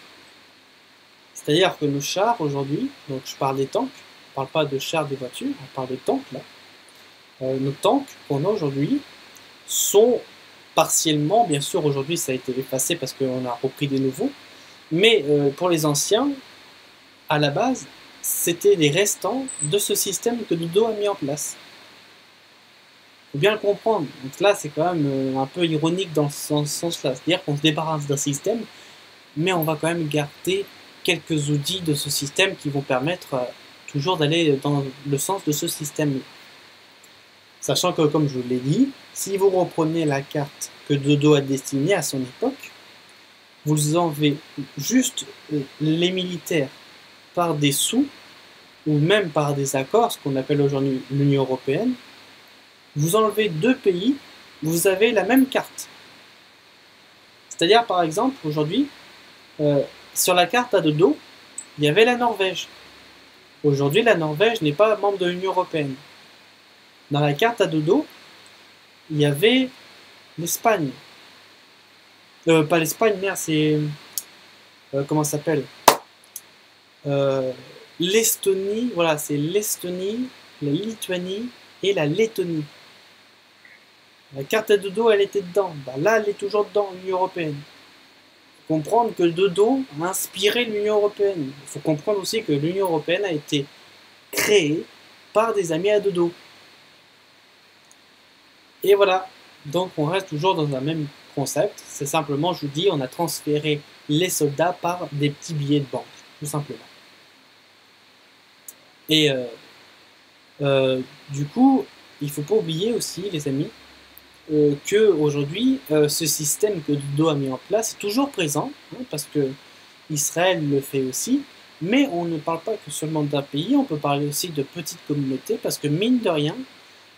C'est-à-dire que nos chars aujourd'hui, donc je parle des tanks, on parle pas de chars des voitures, on parle de tanks là. Nos tanks qu'on a aujourd'hui sont partiellement, bien sûr aujourd'hui ça a été effacé parce qu'on a repris des nouveaux, mais pour les anciens, à la base, c'était les restants de ce système que Dodo a mis en place. Il faut bien le comprendre. Donc là, c'est quand même un peu ironique dans ce sens-là. C'est-à-dire qu'on se débarrasse d'un système, mais on va quand même garder quelques outils de ce système qui vont permettre toujours d'aller dans le sens de ce système. Sachant que, comme je vous l'ai dit, si vous reprenez la carte que Dodo a destinée à son époque, vous enlevez juste les militaires par des sous, ou même par des accords, ce qu'on appelle aujourd'hui l'Union Européenne. Vous enlevez 2 pays, vous avez la même carte. C'est-à-dire, par exemple, aujourd'hui, sur la carte à Dodo, il y avait la Norvège. Aujourd'hui, la Norvège n'est pas membre de l'Union Européenne. Dans la carte à Dodo, il y avait l'Espagne. Pas l'Espagne, merde, c'est... comment ça s'appelle l'Estonie, voilà, c'est l'Estonie, la Lituanie et la Lettonie. La carte à Dodo, elle était dedans. Bah là, elle est toujours dedans, l'Union Européenne. Il faut comprendre que Dodo a inspiré l'Union Européenne. Il faut comprendre aussi que l'Union Européenne a été créée par des amis à Dodo. Et voilà. Donc, on reste toujours dans un même concept. C'est simplement, je vous dis, on a transféré les soldats par des petits billets de banque, tout simplement. Et du coup, il ne faut pas oublier aussi, les amis, qu'aujourd'hui, ce système que Dodo a mis en place est toujours présent, hein, parce que Israël le fait aussi, mais on ne parle pas que seulement d'un pays, on peut parler aussi de petites communautés, parce que mine de rien,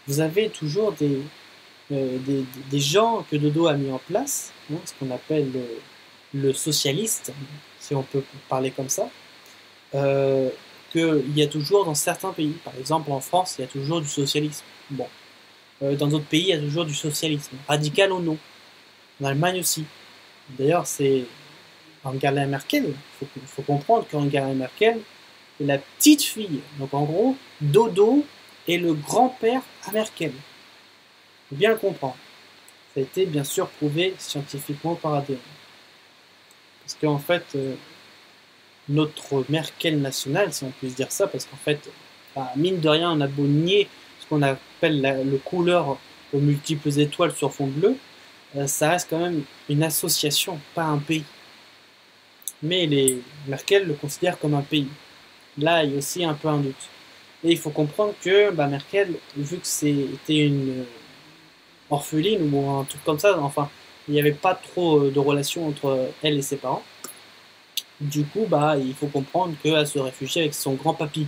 vous avez toujours des gens que Dodo a mis en place, hein, ce qu'on appelle le socialiste, si on peut parler comme ça, qu'il y a toujours dans certains pays. Par exemple, en France, il y a toujours du socialisme. Bon. Dans d'autres pays, il y a toujours du socialisme, radical ou non. En Allemagne aussi. D'ailleurs, c'est Angela Merkel, faut comprendre qu'Angela Merkel est la petite fille. Donc en gros, Dodo est le grand-père à Merkel. Faut bien le comprendre. Ça a été bien sûr prouvé scientifiquement par ADN. Parce qu'en fait, notre Merkel nationale, si on peut se dire ça, parce qu'en fait, mine de rien, on a beau nier ce qu'on appelle le couleur aux multiples étoiles sur fond bleu, ça reste quand même une association, pas un pays. Mais les Merkel le considèrent comme un pays. Là, il y a aussi un peu un doute. Et il faut comprendre que Merkel, vu que c'était une orpheline ou un truc comme ça, enfin, il n'y avait pas trop de relation entre elle et ses parents. Du coup, il faut comprendre qu'elle se réfugiait avec son grand-papy.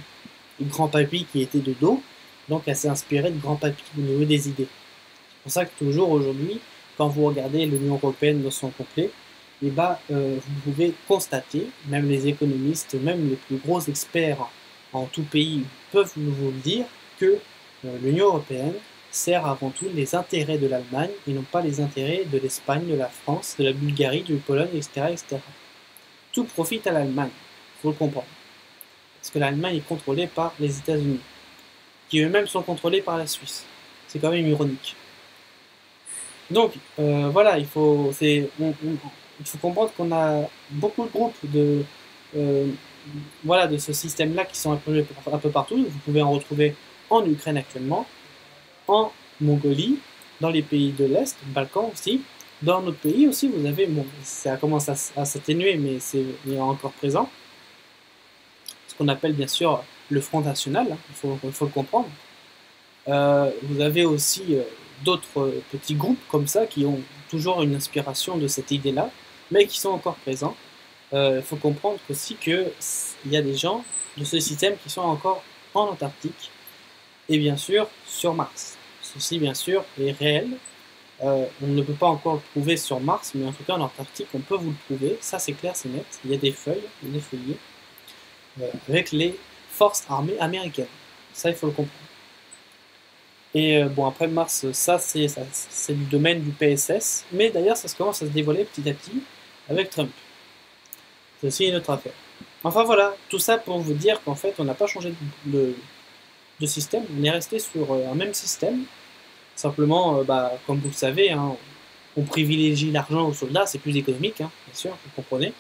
Le grand-papy qui était de dos, donc elle s'est inspirée de grand-papy au niveau des idées. C'est pour ça que toujours aujourd'hui, quand vous regardez l'Union Européenne dans son complet, vous pouvez constater, même les économistes, même les plus gros experts en tout pays peuvent vous le dire, que l'Union Européenne sert avant tout les intérêts de l'Allemagne et non pas les intérêts de l'Espagne, de la France, de la Bulgarie, de Pologne, etc. etc. Tout profite à l'Allemagne, il faut le comprendre. Parce que l'Allemagne est contrôlée par les États-Unis, qui eux-mêmes sont contrôlés par la Suisse. C'est quand même ironique. Donc, voilà, il faut comprendre qu'on a beaucoup de groupes de ce système-là qui sont un peu partout. Vous pouvez en retrouver en Ukraine actuellement, en Mongolie, dans les pays de l'Est, Balkans aussi. Dans notre pays aussi, vous avez, ça commence à s'atténuer, mais il est encore présent. Ce qu'on appelle bien sûr le Front National, hein, il faut le comprendre. Vous avez aussi d'autres petits groupes comme ça qui ont toujours une inspiration de cette idée-là, mais qui sont encore présents. Il faut comprendre aussi qu'il y a des gens de ce système qui sont encore en Antarctique et bien sûr sur Mars. Ceci bien sûr est réel. On ne peut pas encore le prouver sur Mars, mais en tout cas en Antarctique on peut vous le prouver, ça c'est clair, c'est net. Il y a des feuilles, des feuillets avec les forces armées américaines. Ça il faut le comprendre. Et après Mars, ça c'est du domaine du PSS, mais d'ailleurs ça commence à se dévoiler petit à petit avec Trump. C'est aussi une autre affaire. Enfin voilà, tout ça pour vous dire qu'en fait on n'a pas changé de système, on est resté sur un même système. Simplement, comme vous le savez, hein, on privilégie l'argent aux soldats, c'est plus économique, hein, bien sûr, vous comprenez.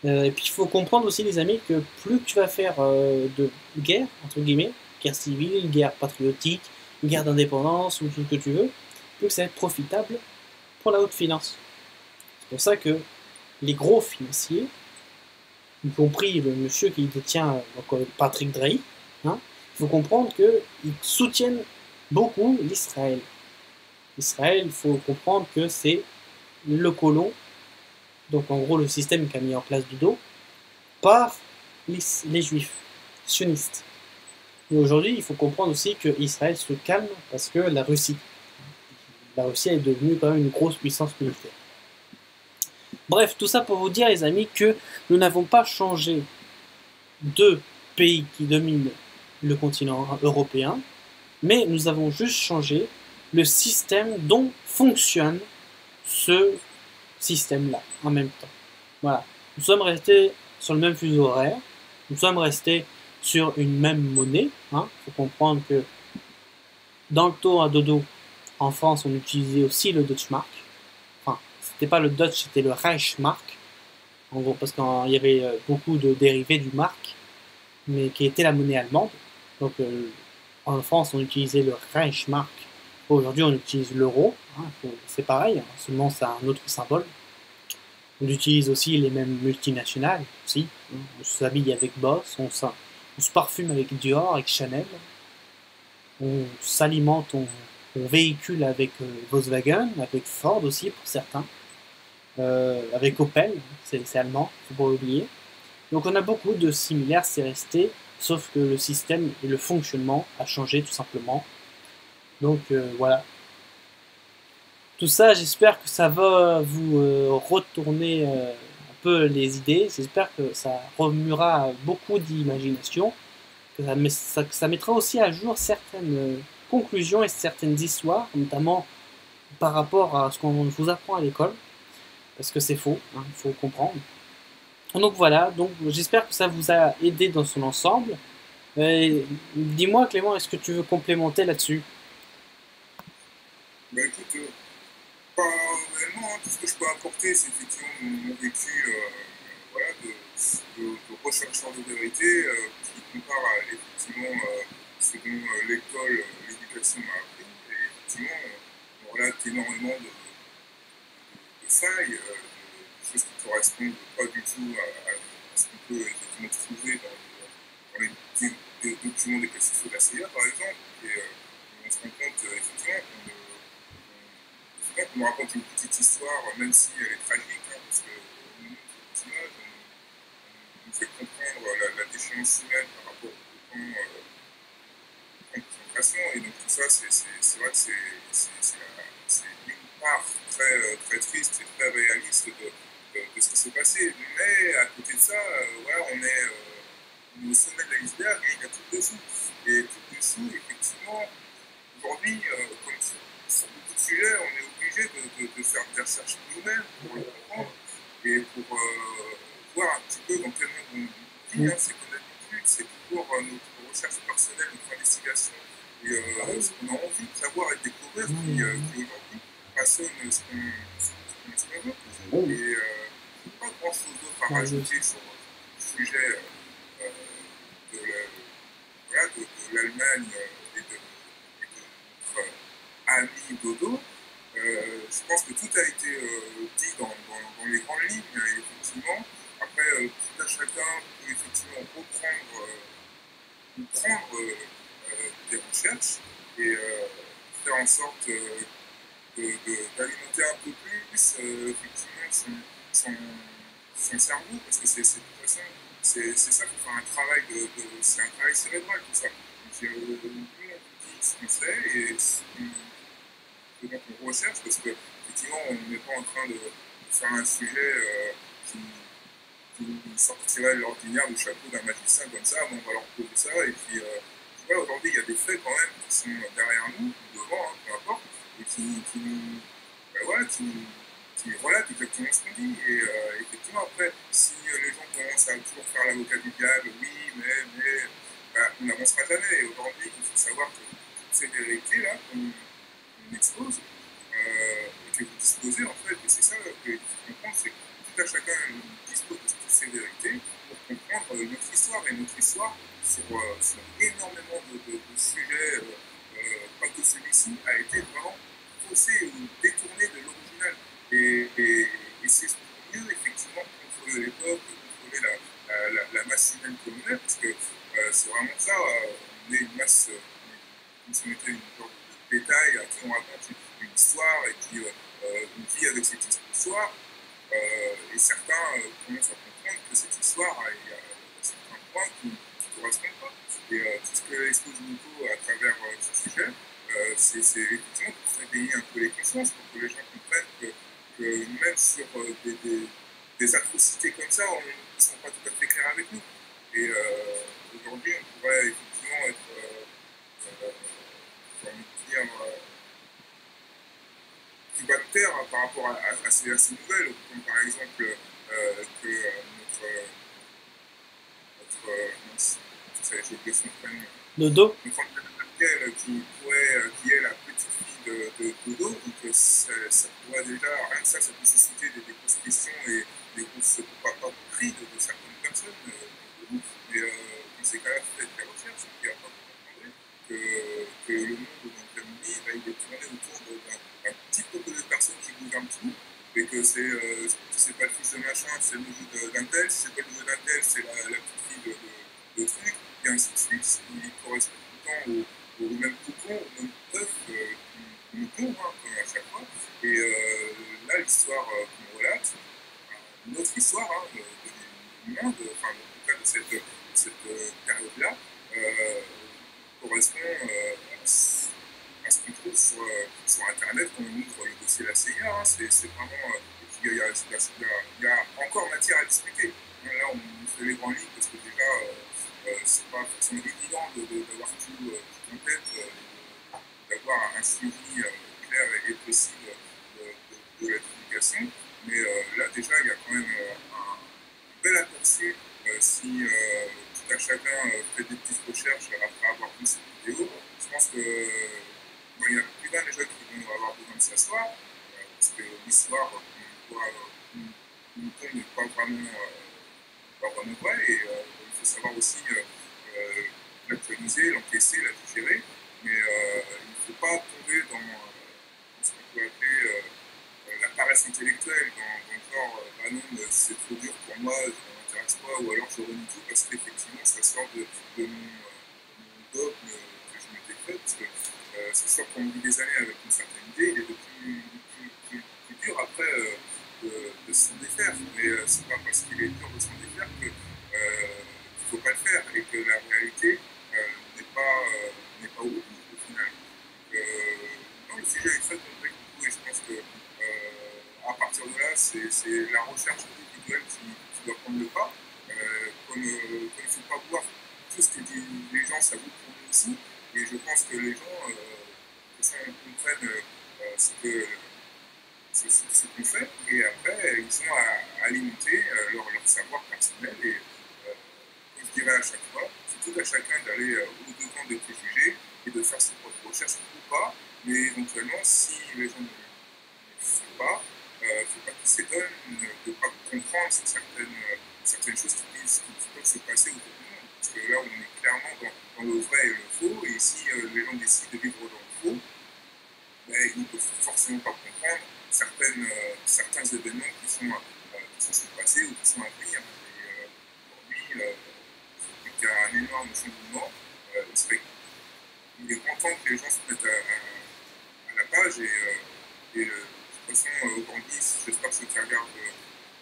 Et puis il faut comprendre aussi les amis que plus tu vas faire de guerre, entre guillemets, guerre civile, guerre patriotique, guerre d'indépendance ou tout ce que tu veux, plus ça va être profitable pour la haute finance. C'est pour ça que les gros financiers, y compris le monsieur qui détient Patrick Drahi, hein, il faut comprendre qu'ils soutiennent beaucoup l'Israël. L'Israël, il faut comprendre que c'est le colon, donc en gros le système qu'a mis en place Dodo, par les juifs sionistes. Et aujourd'hui, il faut comprendre aussi que Israël se calme parce que la Russie est devenue quand même une grosse puissance militaire. Bref, tout ça pour vous dire les amis que nous n'avons pas changé de pays qui domine le continent européen, mais nous avons juste changé le système dont fonctionne ce système-là en même temps. Voilà. Nous sommes restés sur le même fuseau horaire, nous sommes restés sur une même monnaie. Il faut comprendre que dans le taux à dodo, en France, on utilisait aussi le Deutschmark. Enfin, c'était pas le Dutch, c'était le Reichsmark. En gros, parce qu'il y avait beaucoup de dérivés du mark, mais qui était la monnaie allemande. Donc, en France, on utilisait le Reichsmark. Aujourd'hui, on utilise l'euro. C'est pareil, seulement c'est un autre symbole. On utilise aussi les mêmes multinationales. Aussi. On s'habille avec Boss, on se parfume avec Dior, avec Chanel. On s'alimente, on véhicule avec Volkswagen, avec Ford aussi pour certains. Avec Opel, c'est allemand, il ne faut pas oublier. Donc on a beaucoup de similaires, c'est resté, sauf que le système et le fonctionnement a changé tout simplement. Donc voilà. Tout ça, j'espère que ça va vous retourner un peu les idées. J'espère que ça remuera beaucoup d'imagination, que ça mettra aussi à jour certaines conclusions et certaines histoires, notamment par rapport à ce qu'on vous apprend à l'école, parce que c'est faux, il faut comprendre. Donc voilà, donc j'espère que ça vous a aidé dans son ensemble. Dis-moi Clément, est-ce que tu veux complémenter là-dessus? Bah écoute, pas réellement, hein. Tout ce que je peux apporter, c'est effectivement mon vécu voilà, de rechercheur de vérité qui compare à effectivement ce dont l'école, l'éducation m'a appris. Et effectivement, on relate énormément de failles, de choses qui correspondent pas du tout à ce qu'on peut effectivement trouver dans les documents des classifiés de la CIA, par exemple. Et on se rend compte, effectivement, on nous raconte une petite histoire, même si elle est tragique, hein, parce qu'on nous montre des images, on nous fait comprendre la déchéance humaine par rapport au camp de concentration. Et donc tout ça, c'est vrai que c'est une part très triste et très réaliste de ce qui s'est passé. Mais à côté de ça, voilà, on est au sommet de l'iceberg et il y a tout dessous. Et tout dessous, effectivement, aujourd'hui, comme sur beaucoup de sujets, on est obligé de faire des recherches nous-mêmes pour le comprendre et pour voir un petit peu dans quel monde on vit. Hein, c'est connaître notre but, c'est toujours notre recherche personnelle, notre investigation et ce qu'on a envie de savoir et de découvrir qui aujourd'hui façonne ce qu'on veut. Et pas grand-chose d'autre à rajouter sur le sujet de voilà, de l'Allemagne et de notre ami Dodo. Je pense que tout a été dit dans les grandes lignes, effectivement. Après, tout à chacun peut effectivement prendre des recherches et faire en sorte d'alimenter un peu plus effectivement son cerveau, parce que c'est de toute façon, c'est ça qu'il faut faire un travail c'est un travail cérébral tout ça. Donc, nous on dit ce qu'on sait et ce dont on recherche, parce que effectivement on n'est pas en train de faire un sujet qui sortirait de l'ordinaire du chapeau d'un magicien comme ça, bon, on va leur poser ça, et puis voilà, aujourd'hui il y a des faits quand même qui sont derrière nous, devant, hein, peu importe, et qui nous, voilà, qui relatent exactement ce qu'on dit. Et effectivement, après, si les gens commencent à toujours faire l'avocat du diable, oui, mais, bah, on n'avancera jamais. Et aujourd'hui, il faut savoir que toutes ces vérités-là qu'on expose, et que vous disposez, en fait, et c'est ça qu'il faut comprendre, c'est que tout à chacun dispose de toutes ces vérités pour comprendre notre histoire. Et notre histoire, sur énormément de sujets, pas que celui-ci, a été vraiment faussé ou détourné de l'original. Et c'est pour mieux, effectivement, contrôler les peuples, contrôler la masse humaine communautaire, parce que c'est vraiment ça, on est une masse, comme si on était une sorte de bétail à qui on raconte une histoire et qui on vit avec cette histoire. Et certains commencent à comprendre que cette histoire a certains points qui ne correspondent pas. Et tout ce que expose Nico à travers ce sujet, c'est effectivement pour réveiller un peu les consciences, pour que les gens comprennent que même sur des atrocités comme ça, ils ne sont pas tout à fait clairs avec nous. Et aujourd'hui, on pourrait effectivement être, j'ai envie de dire, qui va de terre, hein, par rapport à ces nouvelles, comme par exemple que mince, j'ai oublié son prénom. Dodo? Notre Merkel qui est la petite fille de Dodo, donc ça pourrait déjà, rien que ça peut susciter des grosses questions et des grosses pas pris de certaines personnes. Mais dans ces cas-là, faites des recherches, et puis après vous comprendrez que le monde dans lequel on vit, il est tourné autour d'un petit peuple de personnes qui gouvernent tout, et que c'est pas le fils de machin, c'est le neveu d'un tel, si c'est pas le neveu d'un tel, c'est la petite fille de truc, et ainsi de suite, ce qui correspond tout le temps au même cocon, au même œuf qu'on nous pond, hein, comme à chaque fois. Et là, l'histoire qu'on relate, notre histoire hein, du monde, enfin, en tout cas de cette période-là, correspond à ce qu'on trouve sur Internet quand on ouvre le dossier de la CIA. Hein. C'est vraiment. Et puis, il y a encore matière à discuter. Là, on fait les grandes lignes parce que déjà, c'est pas forcément évident d'avoir tout en tête, d'avoir un suivi clair et précis de la communication. Mais là, déjà, il y a quand même un bel aperçu si tout à chacun fait des petites recherches après avoir vu cette vidéo. Je pense que il y a plus d'un déjà qui vont avoir besoin de s'asseoir, parce que l'histoire nous tombe pas vraiment vrai, et il faut savoir aussi l'actualiser, l'encaisser, la digérer, mais il ne faut pas tomber dans ce qu'on peut appeler la paresse intellectuelle, dans le genre, bah non, c'est trop dur pour moi, ça ne m'intéresse pas, ou alors je renie tout parce qu'effectivement ça sort de mon dogme que je m'étais fait, parce que c'est sûr qu'on vit des années avec une certaine idée, il est de plus dur après de s'en défaire, mais c'est pas parce qu'il est dur de s'en défaire qu'il ne faut pas le faire, et que la réalité n'est pas au bout au final. Non, le sujet est très complexe et je pense que à partir de là, c'est la recherche individuelle qui doit prendre le pas. Comme il ne faut pas voir tout ce que disent les gens, ça vaut pour nous aussi. Et je pense que les gens comprennent ce qu'on fait, et après, ils ont à alimenter leur savoir personnel. Et je dirais à chaque fois, c'est tout à chacun d'aller au-devant des préjugés et de faire ses propres recherches ou pas. Mais éventuellement, si les gens ne font pas, il ne faut pas qu'ils s'étonnent de ne pas comprendre certaines choses qui peuvent se passer autour du monde. Parce que là, on est clairement dans le vrai et le faux, et si les gens décident de vivre dans le faux, ben, ils ne peuvent forcément pas comprendre certains événements qui sont passés ou qui sont à venir. Et aujourd'hui, il y a un énorme changement. Il est grand temps que les gens se mettent à la page, et de toute façon, aujourd'hui, j'espère que ceux qui regardent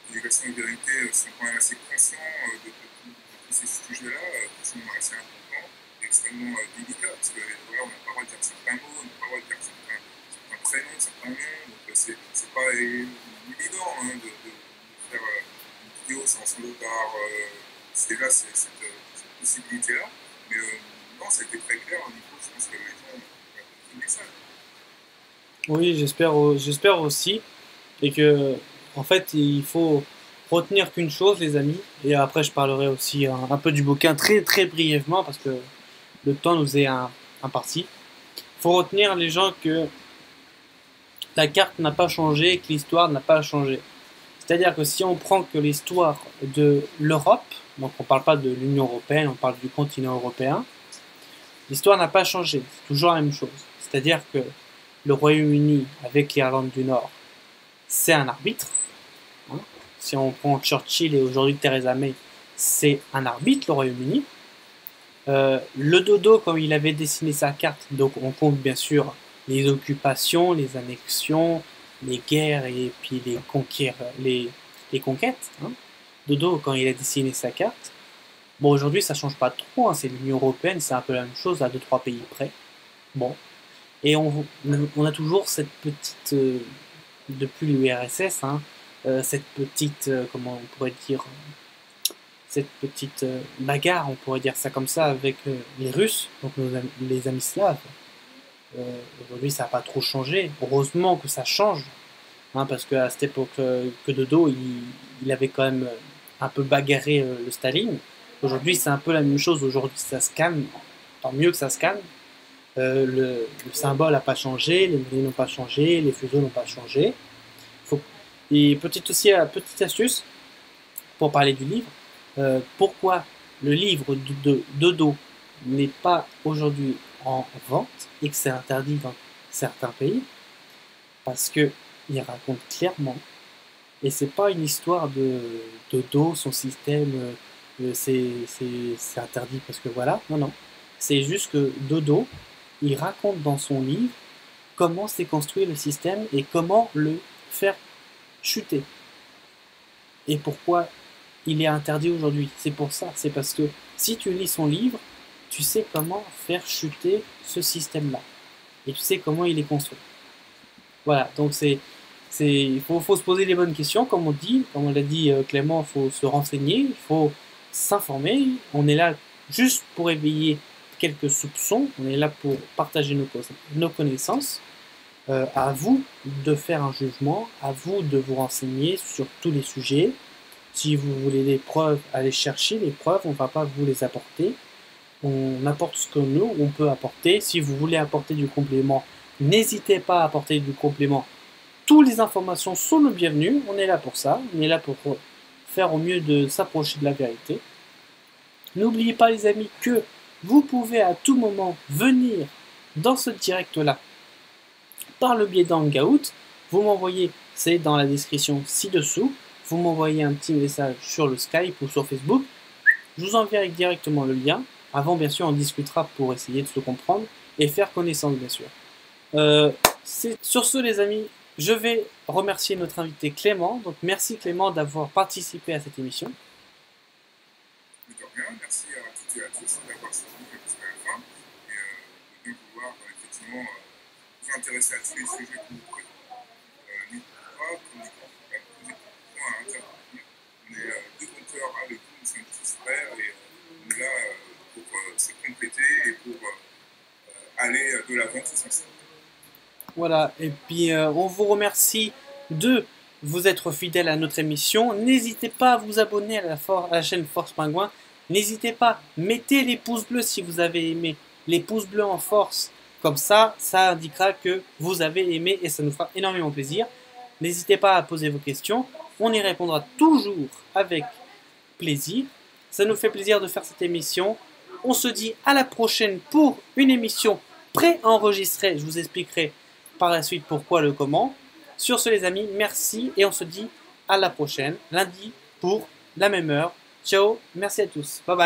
l'éducation et vérité sont quand même assez conscients de tous ces sujets-là, qui sont assez importants et extrêmement délicats, parce que voilà, on n'a pas le droit de dire certains mots, on n'a pas le droit de dire certains prénoms, certains noms, donc c'est pas évident de faire une vidéo sans avoir déjà cette possibilité-là, mais non, ça a été très clair au niveau, je pense que les gens ont compris le message. Oui, j'espère aussi. Et que, en fait, il faut retenir qu'une chose, les amis. Et après, je parlerai aussi un peu du bouquin très très brièvement parce que le temps nous est imparti. Il faut retenir, les gens, que la carte n'a pas changé et que l'histoire n'a pas changé. C'est-à-dire que si on prend que l'histoire de l'Europe, donc on ne parle pas de l'Union européenne, on parle du continent européen, l'histoire n'a pas changé, c'est toujours la même chose. C'est-à-dire que le Royaume-Uni avec l'Irlande du Nord, c'est un arbitre. Hein. Si on prend Churchill et aujourd'hui Theresa May, c'est un arbitre, le Royaume-Uni. Le dodo, comme il avait dessiné sa carte, donc on compte bien sûr les occupations, les annexions, les guerres et puis les conquêtes. Hein. Dodo, quand il a dessiné sa carte, bon, aujourd'hui ça change pas trop, hein, c'est l'Union Européenne, c'est un peu la même chose à 2-3 pays près. Bon. Et on a toujours cette petite, depuis l'URSS, hein, cette petite, comment on pourrait dire, cette petite bagarre, on pourrait dire ça comme ça, avec les Russes, donc les amis slaves. Aujourd'hui, ça n'a pas trop changé. Heureusement que ça change, hein, parce qu'à cette époque que Dodo, il avait quand même un peu bagarré le Staline. Aujourd'hui, c'est un peu la même chose. Aujourd'hui, ça se calme. Tant mieux que ça se calme. Le symbole n'a pas changé, les monnaie n'ont pas changé, les fuseaux n'ont pas changé. Et petite astuce pour parler du livre. Pourquoi le livre de Dodo n'est pas aujourd'hui en vente et que c'est interdit dans certains pays? Parce que il raconte clairement, et c'est pas une histoire de Dodo, son système, c'est interdit parce que voilà, non, non. C'est juste que Dodo, il raconte dans son livre comment s'est construit le système et comment le faire chuter. Et pourquoi il est interdit aujourd'hui. C'est pour ça, c'est parce que si tu lis son livre, tu sais comment faire chuter ce système-là. Et tu sais comment il est construit. Voilà, donc il faut se poser les bonnes questions, comme on l'a dit Clément, il faut se renseigner, il faut s'informer. On est là juste pour éveiller quelques soupçons, on est là pour partager nos connaissances. À vous de faire un jugement, à vous de vous renseigner sur tous les sujets, Si vous voulez les preuves, allez chercher les preuves, on ne va pas vous les apporter. On apporte ce que nous, on peut apporter. Si vous voulez apporter du complément, n'hésitez pas à apporter du complément. Toutes les informations sont les bienvenues. On est là pour ça. On est là pour faire au mieux de s'approcher de la vérité. N'oubliez pas les amis que vous pouvez à tout moment venir dans ce direct-là par le biais d'Hangout. Vous m'envoyez, c'est dans la description ci-dessous, vous m'envoyez un petit message sur le Skype ou sur Facebook. Je vous enverrai directement le lien. Avant, bien sûr, on discutera pour essayer de se comprendre et faire connaissance, bien sûr. Sur ce, les amis, je vais remercier notre invité Clément. Donc, merci Clément d'avoir participé à cette émission. De rien, merci à toutes et à tous d'avoir suivi jusqu'à la fin et de bien vouloir effectivement vous intéresser à tous les sujets que vous voulez. N'hésitez pas, comme dit, à poser des questions, à intervenir. On est deux bons cœurs avec vous, nous sommes tous frères et on est là pour se compléter et pour aller de l'avant tous ensemble. Voilà, et puis on vous remercie de vous être fidèle à notre émission. N'hésitez pas à vous abonner à la chaîne Force Pingouin. N'hésitez pas, mettez les pouces bleus si vous avez aimé. Les pouces bleus en force, comme ça indiquera que vous avez aimé et ça nous fera énormément plaisir. N'hésitez pas à poser vos questions. On y répondra toujours avec plaisir. Ça nous fait plaisir de faire cette émission. On se dit à la prochaine pour une émission pré-enregistrée. Je vous expliquerai par la suite pourquoi le comment. Sur ce les amis, merci et on se dit à la prochaine, lundi pour la même heure. Ciao, merci à tous, bye bye.